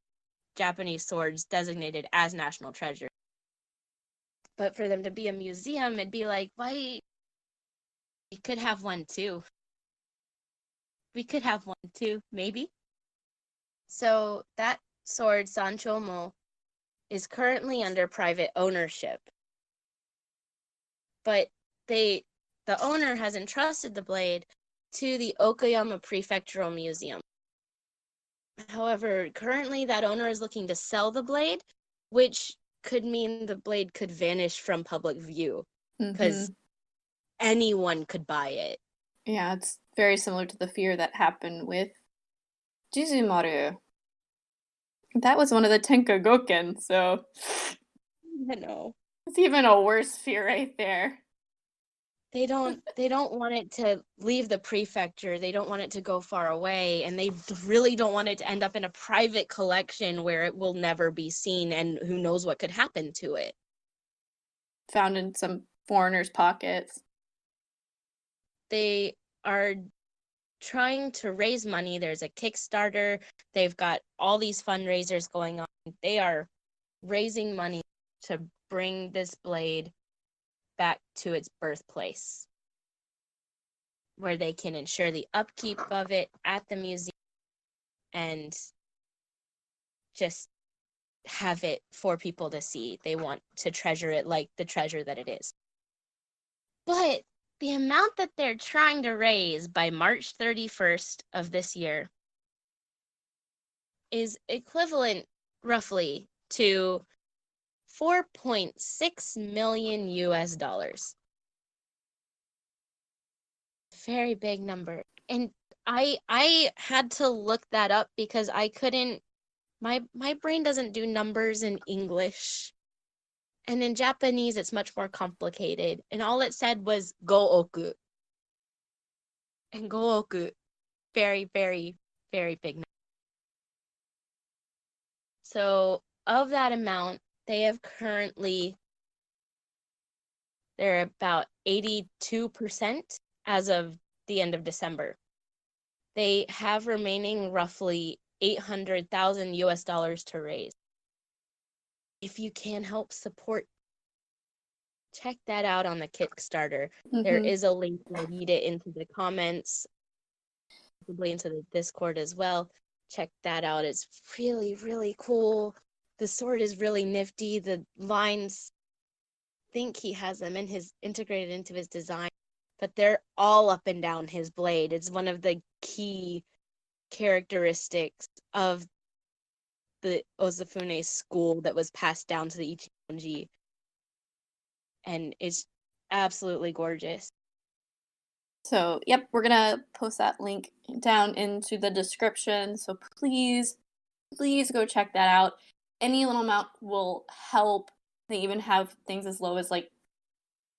Japanese swords designated as national treasure. But for them to be a museum, it'd be like, why? We could have one too. Maybe. So that sword, Sancho Mo, is currently under private ownership. But the owner has entrusted the blade to the Okayama Prefectural Museum. However, currently that owner is looking to sell the blade which could mean the blade could vanish from public view because anyone could buy it. Yeah, it's very similar to the fear that happened with Jizumaru. That was one of the Tenka Goken, so I know. it's even a worse fear right there. They don't want it to leave the prefecture. They don't want it to go far away, and they really don't want it to end up in a private collection where it will never be seen, and who knows what could happen to it. Found in some foreigners' pockets. They are trying to raise money. There's a Kickstarter. They've got all these fundraisers going on. They are raising money to bring this blade back to its birthplace, where they can ensure the upkeep of it at the museum and just have it for people to see. They want to treasure it like the treasure that it is. But the amount that they're trying to raise by March 31st of this year is equivalent roughly to $4.6 million US. Very big number. And I had to look that up because I couldn't, my brain doesn't do numbers in English. And in Japanese, it's much more complicated. And all it said was go-oku. And go-oku, very, very, very big number. So of that amount, they're about 82% as of the end of December. They have remaining roughly $800,000 US to raise. If you can help support, check that out on the Kickstarter. There is a link. I'll read it into the comments, probably into the Discord as well. Check that out. It's really, really cool. The sword is really nifty. The lines, I think he has them integrated into his design, but they're all up and down his blade. It's one of the key characteristics of the Ozufune school that was passed down to the Ichimonji. And it's absolutely gorgeous. So, yep, we're gonna post that link down into the description. So please go check that out. Any little amount will help. They even have things as low as like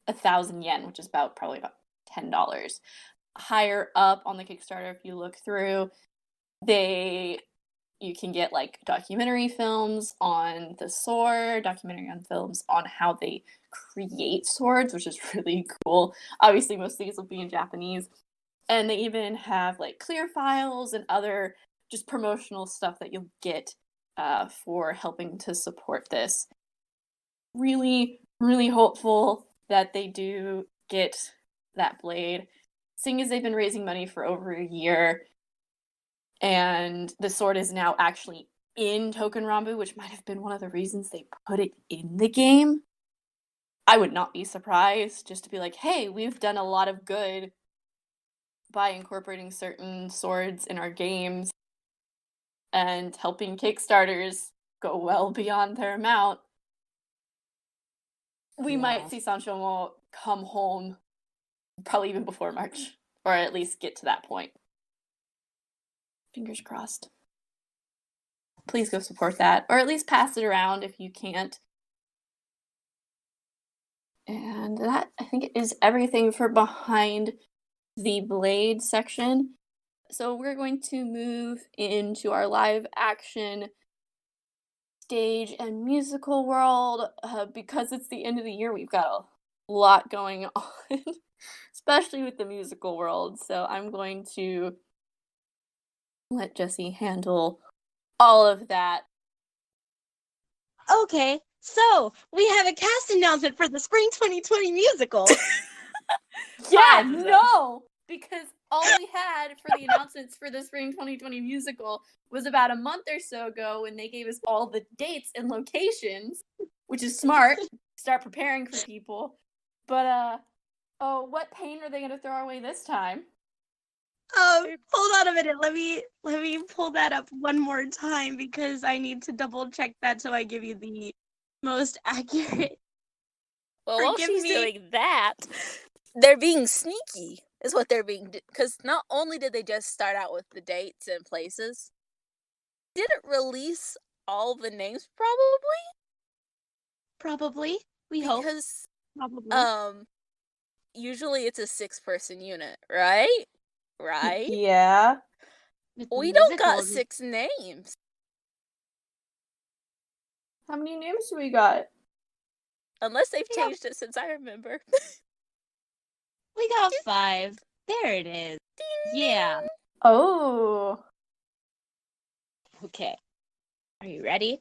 1,000 yen, which is probably about $10. Higher up on the Kickstarter, if you look through, you can get like documentary films on the sword, documentary on films on how they create swords, which is really cool. Obviously, most of these will be in Japanese. And they even have like clear files and other just promotional stuff that you'll get for helping to support this. Really, really hopeful that they do get that blade. Seeing as they've been raising money for over a year, and the sword is now actually in Touken Ranbu, which might have been one of the reasons they put it in the game. I would not be surprised just to be like, hey, we've done a lot of good by incorporating certain swords in our games and helping Kickstarters go well beyond their amount. We might see Sanchomo come home probably even before March, or at least get to that point. Fingers crossed. Please go support that, or at least pass it around if you can't. And that, I think, is everything for behind the blade section. So we're going to move into our live action stage and musical world. Because it's the end of the year, we've got a lot going on, especially with the musical world. So I'm going to let Jessie handle all of that. Okay, so we have a cast announcement for the Spring 2020 musical. Yeah, no! Because all we had for the announcements for the Spring 2020 musical was about a month or so ago when they gave us all the dates and locations, which is smart. Start preparing for people. But, what pain are they going to throw our way this time? Hold on a minute. Let me pull that up one more time because I need to double check that so I give you the most accurate. Well, while Forgive she's me. doing that, they're being sneaky, is what they're being. Because not only did they just start out with the dates and places, they didn't release all the names, Probably. We hope. because Probably. usually it's a 6-person unit, right? Right? Yeah. With the We don't got musicals, 6 names. How many names do we got? Unless they've Yeah. changed it since I remember. we got 5. There it is. Yeah. Oh. Okay. Are you ready?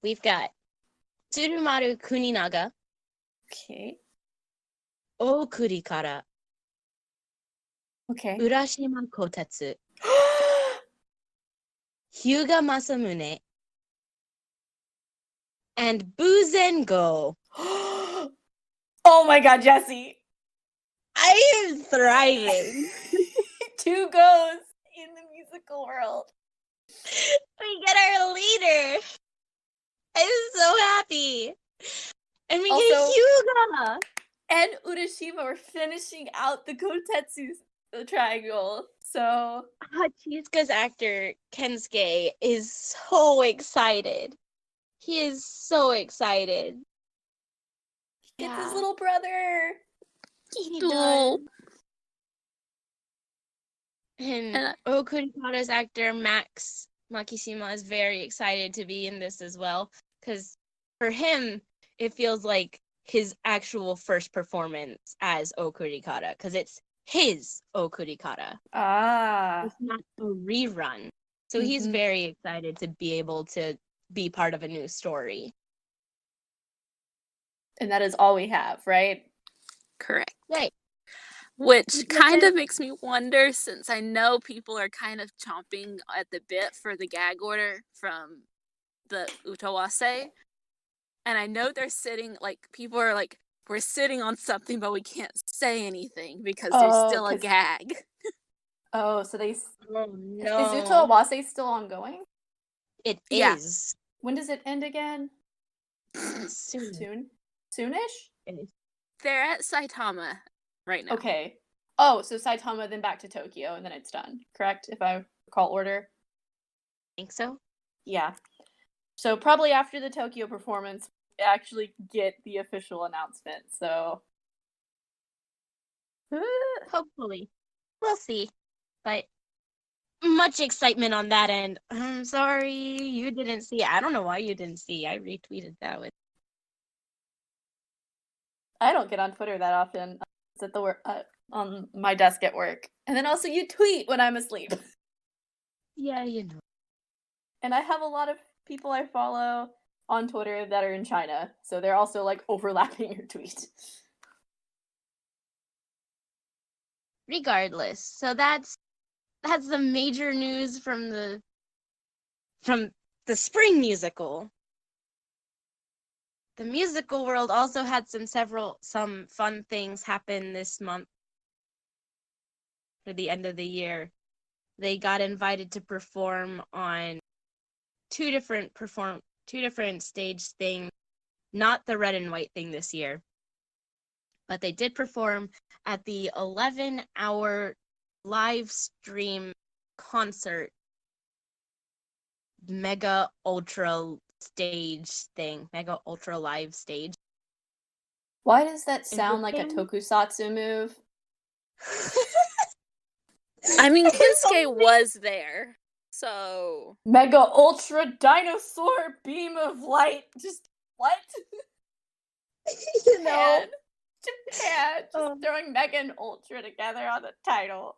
We've got Tsurumaru Kuninaga, Okay. Okurikara, Okay. Urashima Kotetsu, Hyuga Masamune, and Buzengo. Oh my god, Jesse. I am thriving. 2 goes in the musical world. We get our leader. I'm so happy. And we get Also- Hyuga. And Urashima were finishing out the Kotetsu triangle. So Hachisuka's actor, Kensuke, is so excited. He is so excited. gets Yeah. his little brother. He Cool. does. And And Okurikara's actor, Max Makishima, is very excited to be in this as well. Because for him, it feels like his actual first performance as Okurikara. Because it's his Okurikara. Ah. It's not a rerun. So he's Mhm. very excited to be able to be part of a new story. And that is all we have, right? correct. Right. Which Because kind then- of makes me wonder, since I know people are kind of chomping at the bit for the gag order from the Utawase. And I know they're sitting, like, people are like, we're sitting on something, but we can't say anything because there's Oh, still a 'cause- gag. Oh, so they Oh no. Is Zuto Awase still ongoing? It Yeah. is. When does it end again? Soon. Soon? Soonish? They're at Saitama right now. Okay. Oh, so Saitama, then back to Tokyo, and then it's done. Correct? If I recall order. Think so? Yeah. So probably after the Tokyo performance, we actually get the official announcement. So Hopefully. We'll see. But much excitement on that end. I'm sorry you didn't see. I don't know why you didn't see. I retweeted that with. I don't get on Twitter that often. It's at the on my desk at work, and then also you tweet when I'm asleep. Yeah, you know. And I have a lot of people I follow on Twitter that are in China, so they're also like overlapping your tweet. Regardless, so that's the major news from the spring musical. The musical world also had some fun things happen this month for the end of the year. They got invited to perform on two different stage things, not the red and white thing this year. But they did perform at the 11-hour live stream concert mega ultra stage thing, mega ultra live stage. Why does that And sound like a within- tokusatsu move? I mean, It's Kensuke only- was there, so Mega ultra dinosaur beam of light. Just what? you know, Japan. Just throwing Mega and Ultra together on the title.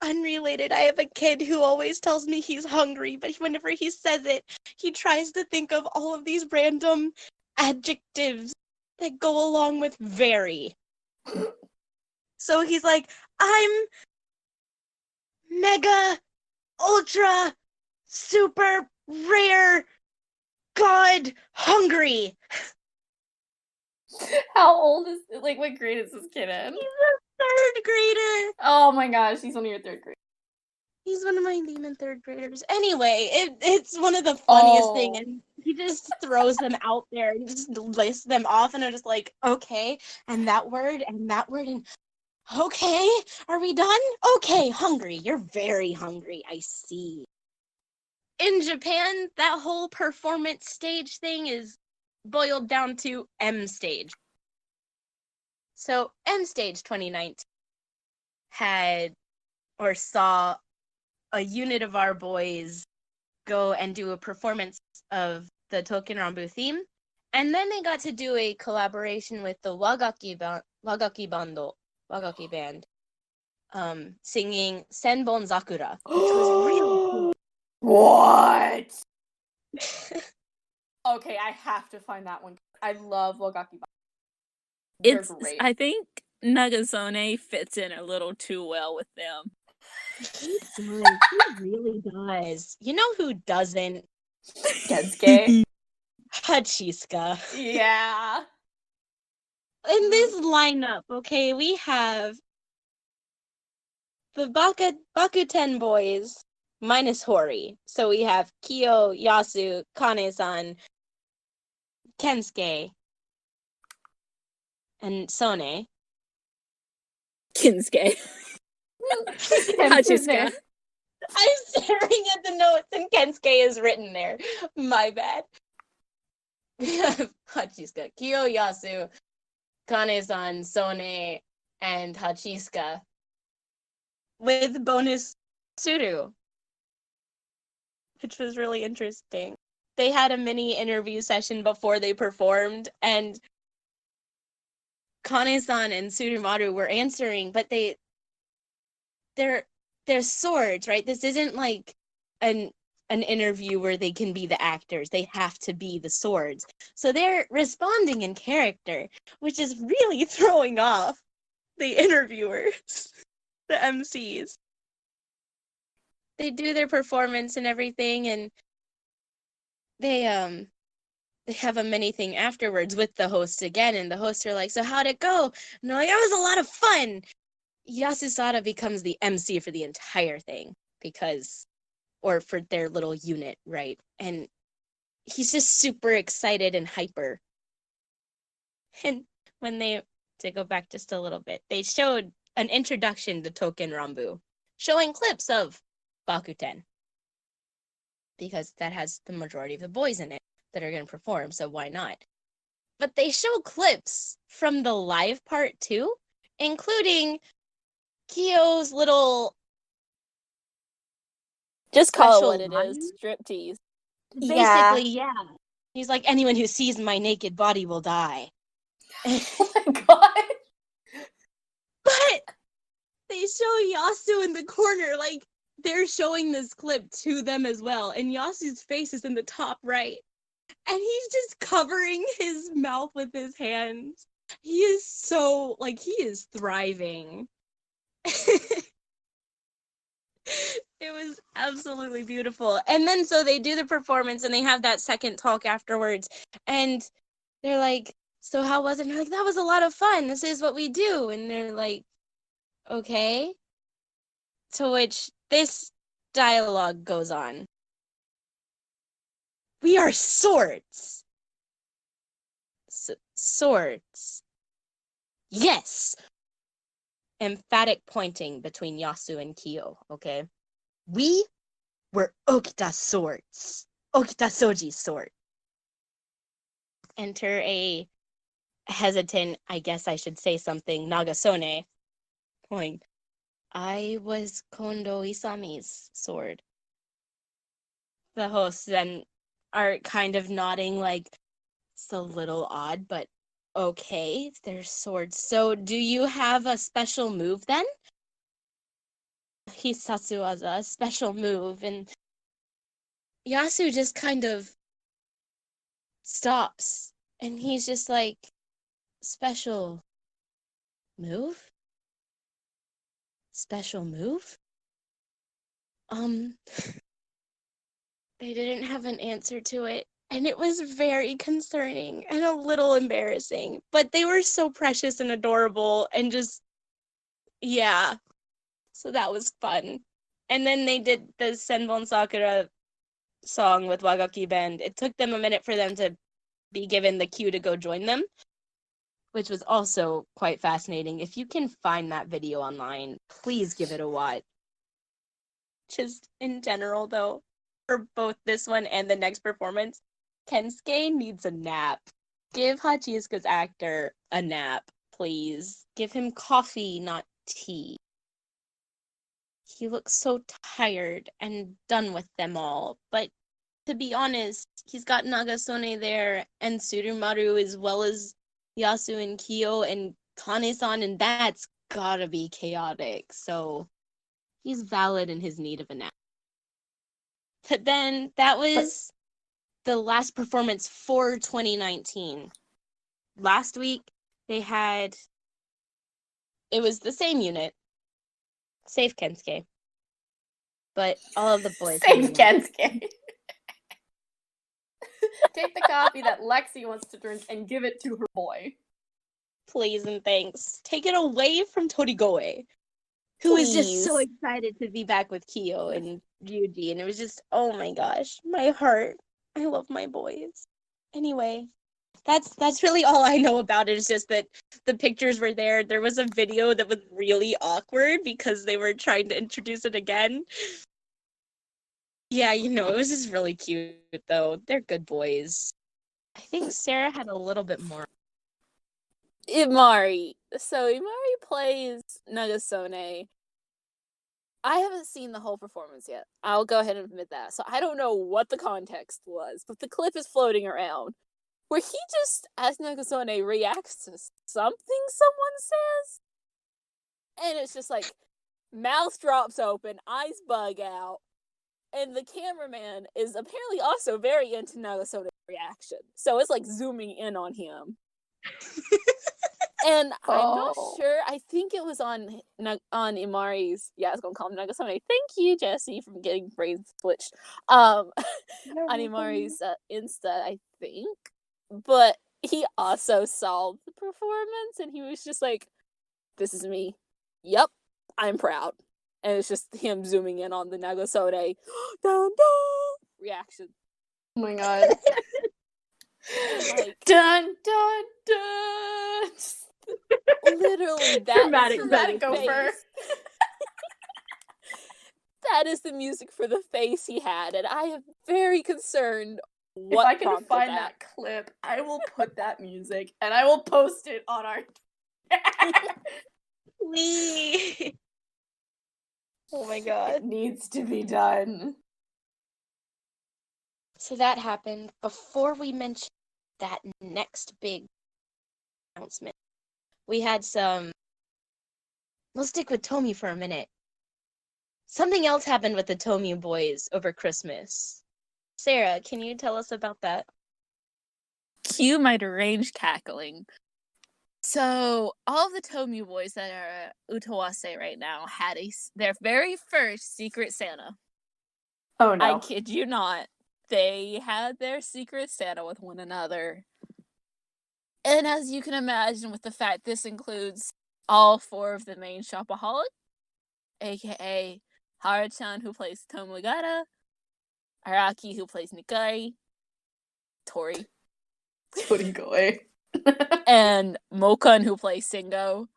unrelated. I have a kid who always tells me he's hungry, but whenever he says it, he tries to think of all of these random adjectives that go along with very. So he's like, I'm mega, ultra, super rare, god, hungry. How old is like what grade is this kid in? He's a third grader. Oh my gosh, he's one of your third graders. He's one of my demon third graders. Anyway, it's one of the funniest things, and he just throws them out there and just lists them off, and I'm just like, okay, and that word, and okay, are we done? Okay, hungry. You're very hungry, I see. In Japan, that whole performance stage thing is boiled down to M stage. So M stage 2019 saw a unit of our boys go and do a performance of the Touken Rambu theme, and then they got to do a collaboration with the Wagaki band, singing Senbon Zakura, which was really cool. What? Okay, I have to find that one. I love Wagaki They're great. I think Nagasone fits in a little too well with them. He really does. You know who doesn't? Gensuke. Hachiska. Yeah. In this lineup, okay, we have the Bakuten boys minus Hori. So we have Kyo, Yasu, Kane-san, Kensuke, and Sone. Kinsuke. Hachiska. I'm staring at the notes and Kensuke is written there. My bad. We have Hachiska, Kyo, Yasu, Kane-san, Sone, and Hachiska. With bonus Tsuru, which was really interesting. They had a mini interview session before they performed, and Kane-san and Tsurumaru were answering, but they're swords, right? This isn't like an interview where they can be the actors. They have to be the swords. So they're responding in character, which is really throwing off the interviewers, the MCs. They do their performance and everything, and they have a mini thing afterwards with the hosts again, and the hosts are like, so how'd it go? And they're like, it was a lot of fun. Yasusada becomes the MC for the entire thing or for their little unit, right? And he's just super excited and hyper. And to go back just a little bit, they showed an introduction to Touken Rambu, showing clips of Bakuten, because that has the majority of the boys in it that are going to perform, so why not? But they show clips from the live part too, including Kyo's little... Just call it what it is, striptease. Basically, yeah. He's like, anyone who sees my naked body will die. Oh my god! But they show Yasu in the corner, like, they're showing this clip to them as well, and Yasu's face is in the top right. And he's just covering his mouth with his hands. He is so, like, he is thriving. It was absolutely beautiful. And then so they do the performance and they have that second talk afterwards. And they're like, so how was it? And they're like, that was a lot of fun. This is what we do. And they're like, okay. To which this dialogue goes on. We are swords. Swords. Yes. Emphatic pointing between Yasu and Kyo, okay? We were Okita swords. Okita Soji's sword. Enter a hesitant, I guess I should say something, Nagasone, going, I was Kondo Isami's sword. The hosts then are kind of nodding like, it's a little odd, but okay, they're swords. So do you have a special move then? Hisatsuwaza, a special move, and Yasu just kind of stops, and he's just like, special move? Special move? They didn't have an answer to it, and it was very concerning and a little embarrassing, but they were so precious and adorable and just Yeah. So that was fun. And then they did the Senbon Sakura song with Wagaki Band. It took them a minute for them to be given the cue to go join them, which was also quite fascinating. If you can find that video online, please give it a watch. Just in general, though, for both this one and the next performance, Kensuke needs a nap. Give Hachiisuka's actor a nap, please. Give him coffee, not tea. He looks so tired and done with them all. But to be honest, he's got Nagasone there and Tsurumaru as well as Yasu and Kyo and Kane-san, and that's gotta be chaotic. So he's valid in his need of a nap. But then that was the last performance for 2019. Last week they had, it was the same unit, save Kensuke, but all of the boys. Save Kensuke. Take the coffee that Lexi wants to drink and give it to her boy. Please and thanks. Take it away from Torigoe, who is just so excited to be back with Kyo and Ryuji, and it was just, oh my gosh, my heart. I love my boys. Anyway, that's really all I know about it. It's just that the pictures were there. There was a video that was really awkward because they were trying to introduce it again. Yeah, it was just really cute, though. They're good boys. I think Sarah had a little bit more. Imari. So Imari plays Nagasone. I haven't seen the whole performance yet. I'll go ahead and admit that. So I don't know what the context was, but the clip is floating around where he just, as Nagasone, reacts to something someone says. And it's just like, mouth drops open, eyes bug out, and the cameraman is apparently also very into Nagasone's reaction. So it's like zooming in on him. And I'm not sure. I think it was on Imari's. Yeah, I was gonna call him Nagasone. Thank you, Jesse, for getting brain switched. On Imari's Insta, I think. But he also saw the performance, and he was just like, "This is me. Yep, I'm proud." And it's just him zooming in on the Nagasone dun, dun, reaction. Oh my god. Like, dun dun dun. Literally, that dramatic gopher. That is the music for the face he had, and I am very concerned. If I can find that clip, I will put that music and I will post it on our. Please. Oh my god. It needs to be done. So that happened. Before we mention that next big announcement, we had some. We'll stick with Tomi for a minute. Something else happened with the Tomi boys over Christmas. Sarah, can you tell us about that? Cue my deranged cackling. So, all of the Tomi boys that are at Utawase right now had their very first Secret Santa. Oh no. I kid you not. They had their Secret Santa with one another. And as you can imagine, with the fact this includes all four of the main shopaholic, aka Haru-chan, who plays Tomogata, Araki, who plays Nikai, Tori, and Mokun, who plays Singo.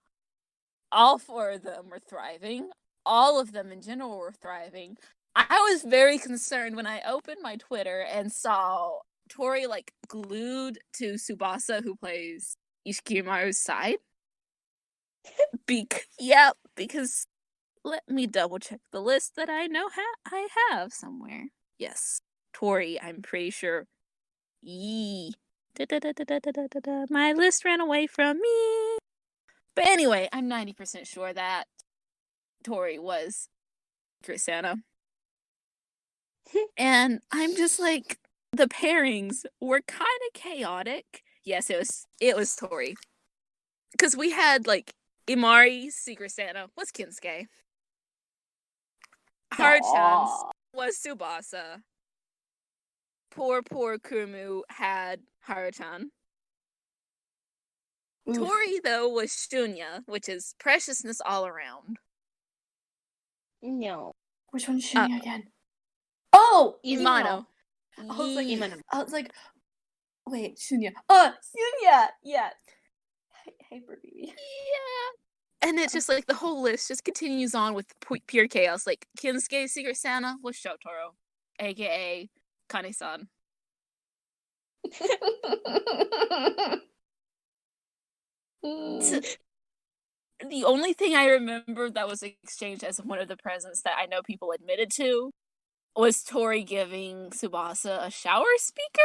All four of them were thriving. All of them in general were thriving. I was very concerned when I opened my Twitter and saw Tori glued to Tsubasa, who plays Ishikimaru's side. Because let me double check the list that I know I have somewhere. Yes, Tori, I'm pretty sure. My list ran away from me. But anyway, I'm 90% sure that Tori was Secret Santa. And I'm just like, the pairings were kind of chaotic. Yes, it was Tori. Because we had Imari's Secret Santa was Kinsuke. Haru-chan's was Tsubasa. Poor Kurumu had Haru-chan. Oof. Tori, though, was Shunya, which is preciousness all around. No. Which one's Shunya again? Oh! Imano. I was like, wait, Shunya. Oh, Shunya! Yeah. Hyper baby. Yeah. And it's just like the whole list just continues on with pure chaos. Like Kinsuke Secret Santa was Shotaro, aka Kane-san. The only thing I remember that was exchanged as one of the presents that I know people admitted to was Tori giving Tsubasa a shower speaker.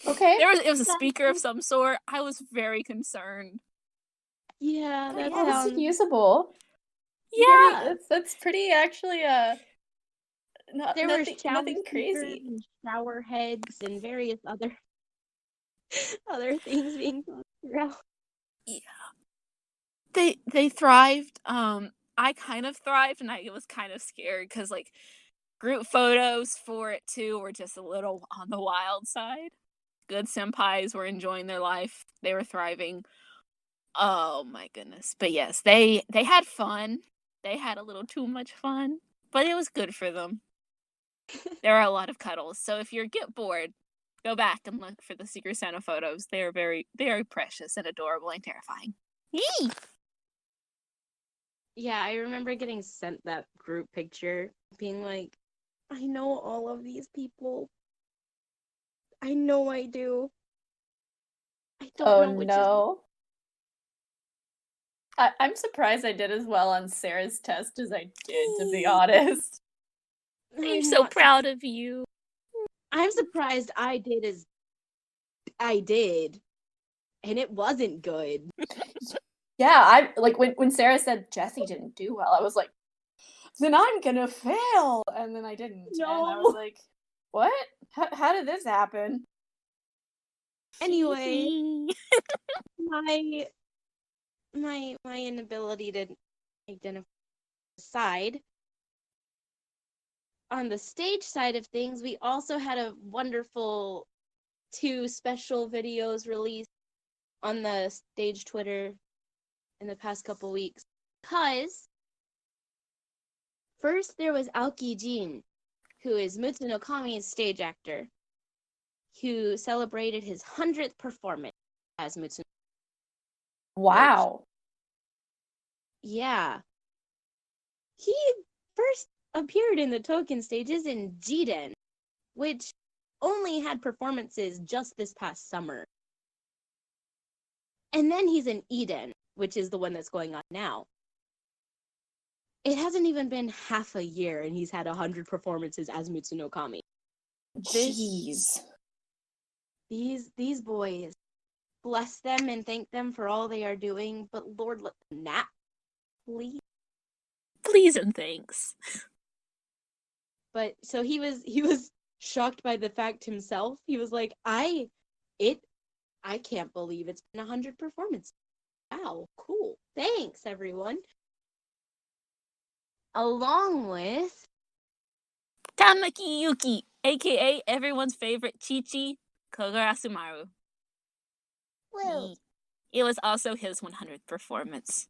Okay. It was a speaker of some sort. I was very concerned. Yeah, that This sounds is usable. Yeah, that's pretty actually. Nothing crazy. And shower heads and various other things being thought throughout. Yeah. They thrived. I kind of thrived, and I was kind of scared because like group photos for it too were just a little on the wild side. Good senpais were enjoying their life. They were thriving. Oh my goodness. But yes, they had fun. They had a little too much fun, but it was good for them. There are a lot of cuddles. So if you get bored, go back and look for the Secret Santa photos. They are very precious and adorable and terrifying. Yee! Yeah, I remember getting sent that group picture, being like, I know all of these people. I know I do. I don't know which no. I'm surprised I did as well on Sarah's test as I did, to be honest. I'm so proud of you. I'm surprised I did as I did, and it wasn't good. Yeah, I like when Sarah said Jessie didn't do well, I was like, then I'm gonna fail, and then I didn't, and I was like, what? How did this happen? Anyway, my inability to identify aside. On the stage side of things, we also had a wonderful 2 special videos released on the stage Twitter in the past couple weeks. Because first there was Aoki Jin, who is Mutsu no Kami's stage actor, who celebrated his 100th performance as Mutsu. Wow. Yeah. He first appeared in the Touken stages in Jiden, which only had performances just this past summer. And then he's in Eden, which is the one that's going on now. It hasn't even been half a year and he's had 100 performances as Mutsu no Kami. Jeez. These boys, bless them and thank them for all they are doing, but Lord, let them nap, please. Please and thanks. But so he was shocked by the fact himself. He was like, I can't believe it's been 100 performances. Wow, cool. Thanks, everyone. Along with Tamaki Yuki, aka everyone's favorite Chi-Chi, Kogarasumaru. Well, It was also his 100th performance.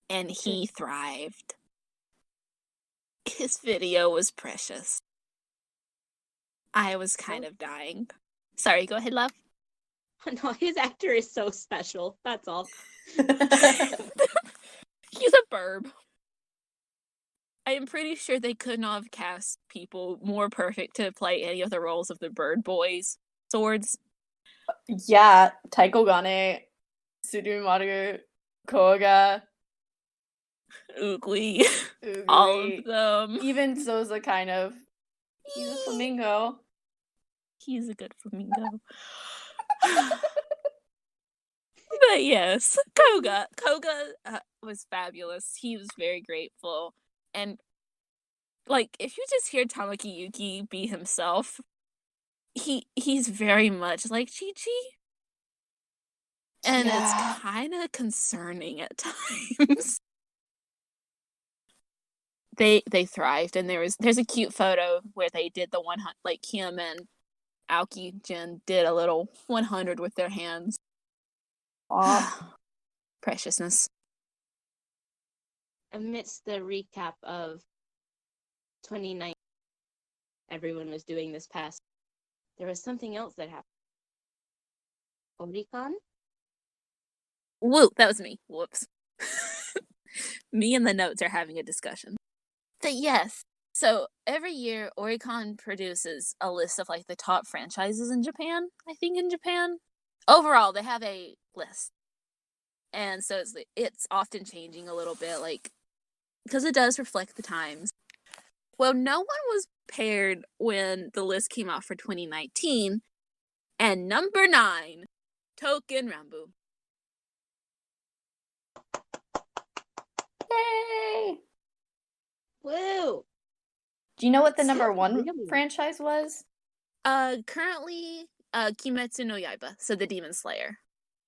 And he thrived. His video was precious. I was kind of dying. Sorry, go ahead, love. No, his actor is so special. That's all. He's a burb. I am pretty sure they could not have cast people more perfect to play any of the roles of the bird boys' swords. Yeah, Taiko Gane, Surumaru, Koga, Oogly. All of them. Even Zoza, kind of. He's a flamingo. He's a good flamingo. But yes, Koga was fabulous. He was very grateful. And, like, if you just hear Tamaki Yuki be himself, he's very much like Chi-Chi. And it's kind of concerning at times. They thrived, and there's a cute photo where they did the one, like him and Aoki Jin did a little 100 with their hands. Preciousness. Amidst the recap of 2019, everyone was doing this past. There was something else that happened. Oricon? Whoop, that was me. Whoops. Me and the notes are having a discussion. But yes, so every year Oricon produces a list of like the top franchises in Japan. I think in Japan. Overall, they have a list. And so it's often changing a little bit, like, because it does reflect the times. Well, no one was prepared when the list came out for 2019. And number 9, Touken Rambu. Yay! Woo! Do you know what the number 1 really? franchise was? Currently, Kimetsu no Yaiba, so the Demon Slayer.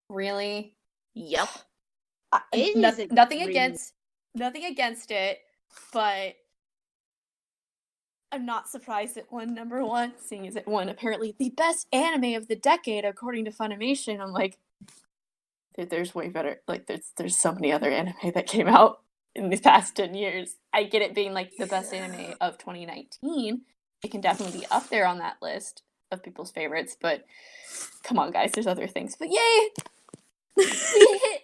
Really? Yep. Nothing against it, but I'm not surprised it won number 1, seeing as it won apparently the best anime of the decade according to Funimation. I'm like, there's way better. Like, there's so many other anime that came out in the past 10 years. I get it being like the best anime of 2019. It can definitely be up there on that list of people's favorites, but come on, guys, there's other things. But yay! We hit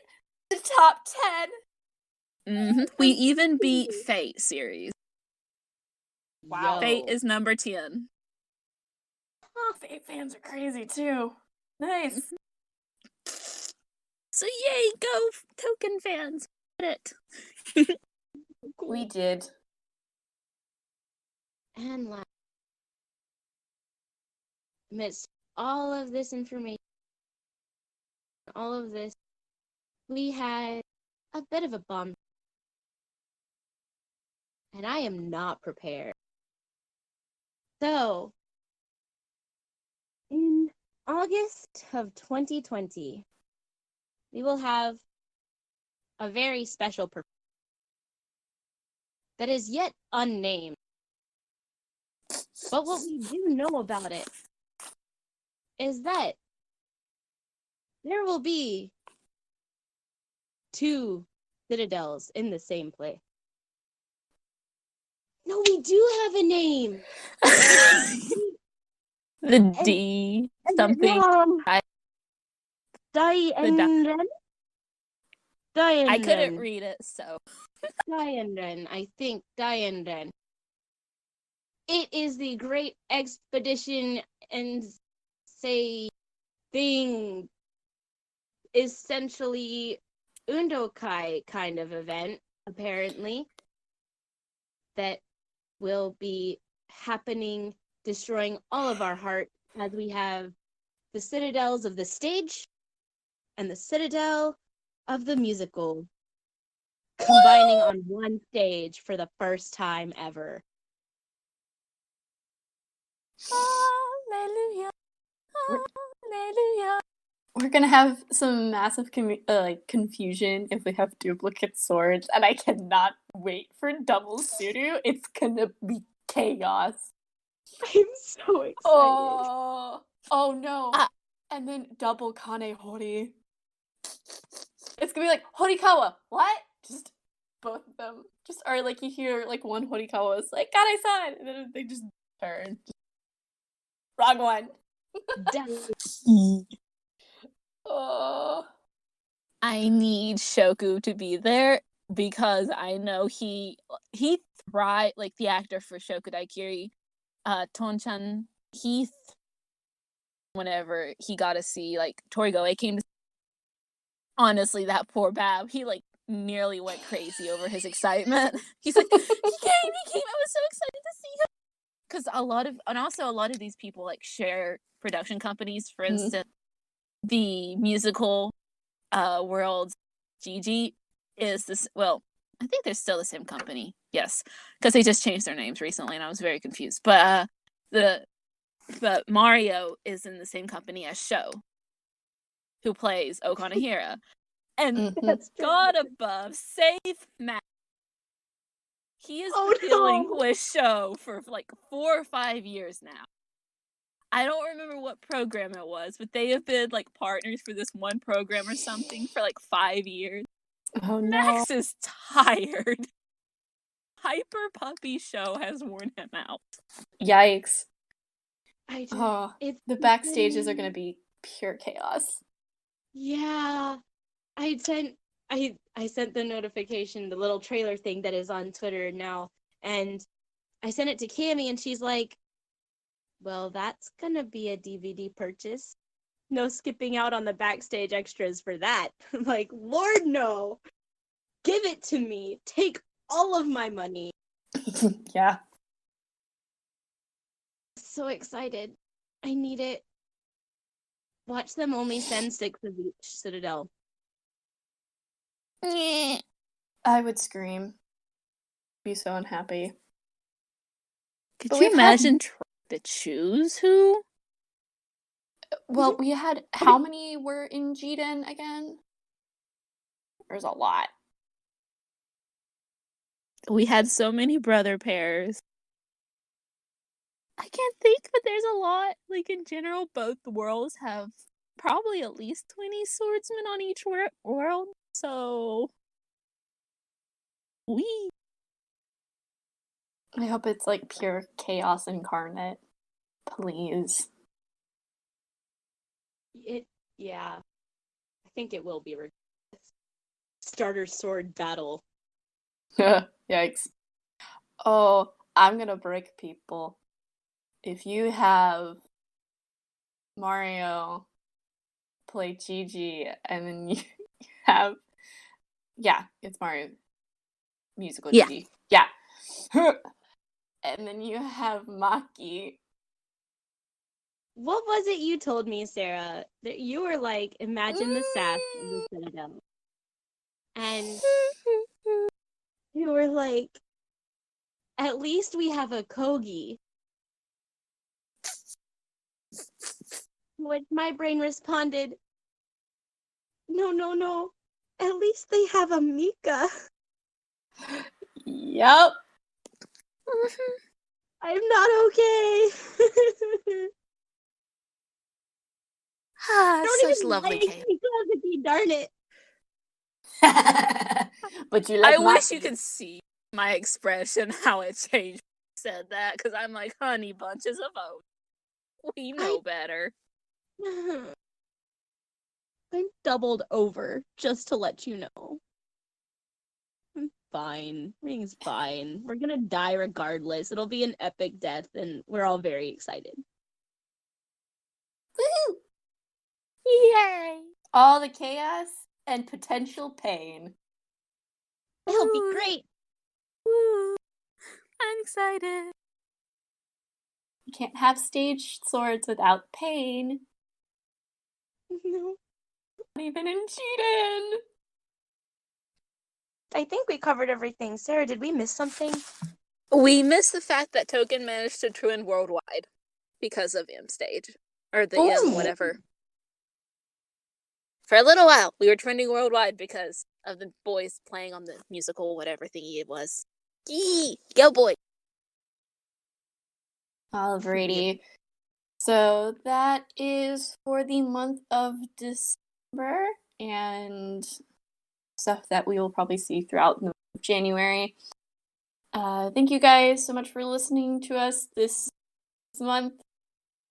the top 10. Mm-hmm. We even beat Fate series. Wow. Fate is number 10. Oh, Fate fans are crazy too. Nice. So yay, go Touken fans. Did it. We did. And amidst all of this information, all of this, we had a bit of a bomb. And I am not prepared. So, in August of 2020, we will have a very special performance that is yet unnamed. But what we do know about it is that there will be 2 citadels in the same place. No, we do have a name. The D something. Dianren? I couldn't read it, so. Dianren, I think Dianren. It is the Great Expedition and say thing, essentially Undokai kind of event, apparently, that will be happening, destroying all of our heart as we have the citadels of the stage and the citadel of the musical combining on one stage for the first time ever. Hallelujah. Hallelujah. We're gonna have some massive confusion if we have duplicate swords, and I cannot wait for double Suru. It's gonna be chaos. I'm so excited. Oh no. And then double Kanehori. It's gonna be like, Horikawa, what? Just both of them. Just, or like you hear like one Horikawa is like, Kane-san! And then they just turn. Wrong one. Oh. I need Shoku to be there because I know he thrived, like the actor for Shoku Daikiri, Ton-chan, whenever he got to see like Torigoe came to, honestly, that poor Bab, he like nearly went crazy over his excitement. He's like, he came, I was so excited to see him. Because a lot of these people like share production companies. For instance, the musical world Gigi is this, well, I think they're still the same company. Yes, because they just changed their names recently and I was very confused. But but Mario is in the same company as Sho, who plays Okanahira. And God above, save Matt. He is dealing with Sho for like 4 or 5 years now. I don't remember what program it was, but they have been like partners for this one program or something for like 5 years. Oh no. Max is tired. Hyper Puppy Show has worn him out. Yikes. It's the backstages are going to be pure chaos. Yeah. I sent the notification, the little trailer thing that is on Twitter now, and I sent it to Cammie, and she's like, well, that's gonna be a DVD purchase. No skipping out on the backstage extras for that. I'm like, Lord, no. Give it to me. Take all of my money. Yeah. So excited. I need it. Watch them only send 6 of each Citadel. I would scream. Be so unhappy. Could you imagine trying to choose who? Well, we had, how many were in Jiden again? There's a lot. We had so many brother pairs. I can't think, but there's a lot. Like, in general, both worlds have probably at least 20 swordsmen on each world, so... I hope it's like pure chaos incarnate. Please. Yeah. I think it will be a starter sword battle. Yikes. Oh, I'm gonna break people. If you have Mario play Gigi and then you have, yeah, it's Mario musical Gigi. Yeah. And then you have Maki. What was it you told me, Sarah? That you were like, imagine the sass of the Citadel. And you were like, at least we have a Kogi. Which my brain responded, no. At least they have a Mika. Yep. I'm not okay. Such lovely chaos. Darn it. But you like I wish you Maki. could see my expression, how it changed when I said that, because I'm like, honey bunches of oats. We know better. I'm doubled over, just to let you know. I'm fine. Everything's fine. We're gonna die regardless. It'll be an epic death, and we're all very excited. Woohoo! Yay! All the chaos and potential pain. It'll be great. Woo! I'm excited. You can't have stage swords without pain. No. Not even in Jiden. I think we covered everything. Sarah, did we miss something? We missed the fact that Touken managed to trend worldwide because of M stage. Or the M whatever. For a little while, we were trending worldwide because of the boys playing on the musical whatever thingy it was. Yee! Go boy! Alrighty. So that is for the month of December and stuff that we will probably see throughout the month of January. Thank you guys so much for listening to us this month.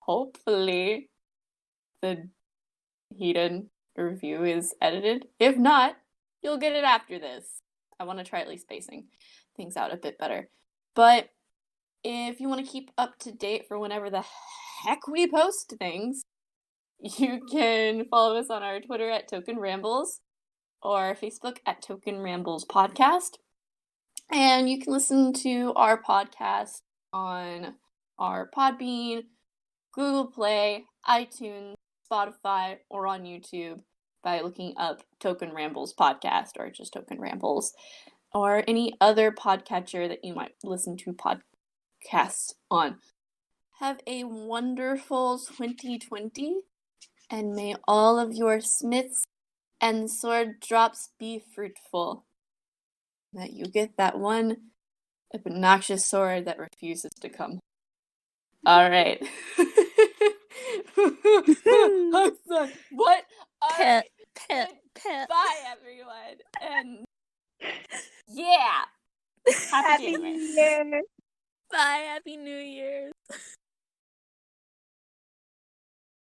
Hopefully the Hidden review is edited. If not, you'll get it after this. I want to try at least spacing things out a bit better. But if you want to keep up to date for whenever the heck we post things, you can follow us on our Twitter at Touken Rambles or Facebook at Touken Rambles Podcast. And you can listen to our podcast on our Podbean, Google Play, iTunes, Spotify, or on YouTube by looking up Touken Rambles Podcast or just Touken Rambles or any other podcatcher that you might listen to podcasts on. Have a wonderful 2020, and may all of your smiths and sword drops be fruitful. That you get that one obnoxious sword that refuses to come. All right. What? Pet. Bye, everyone. And yeah. Happy Happy January. New Year. Bye. Happy New Year's.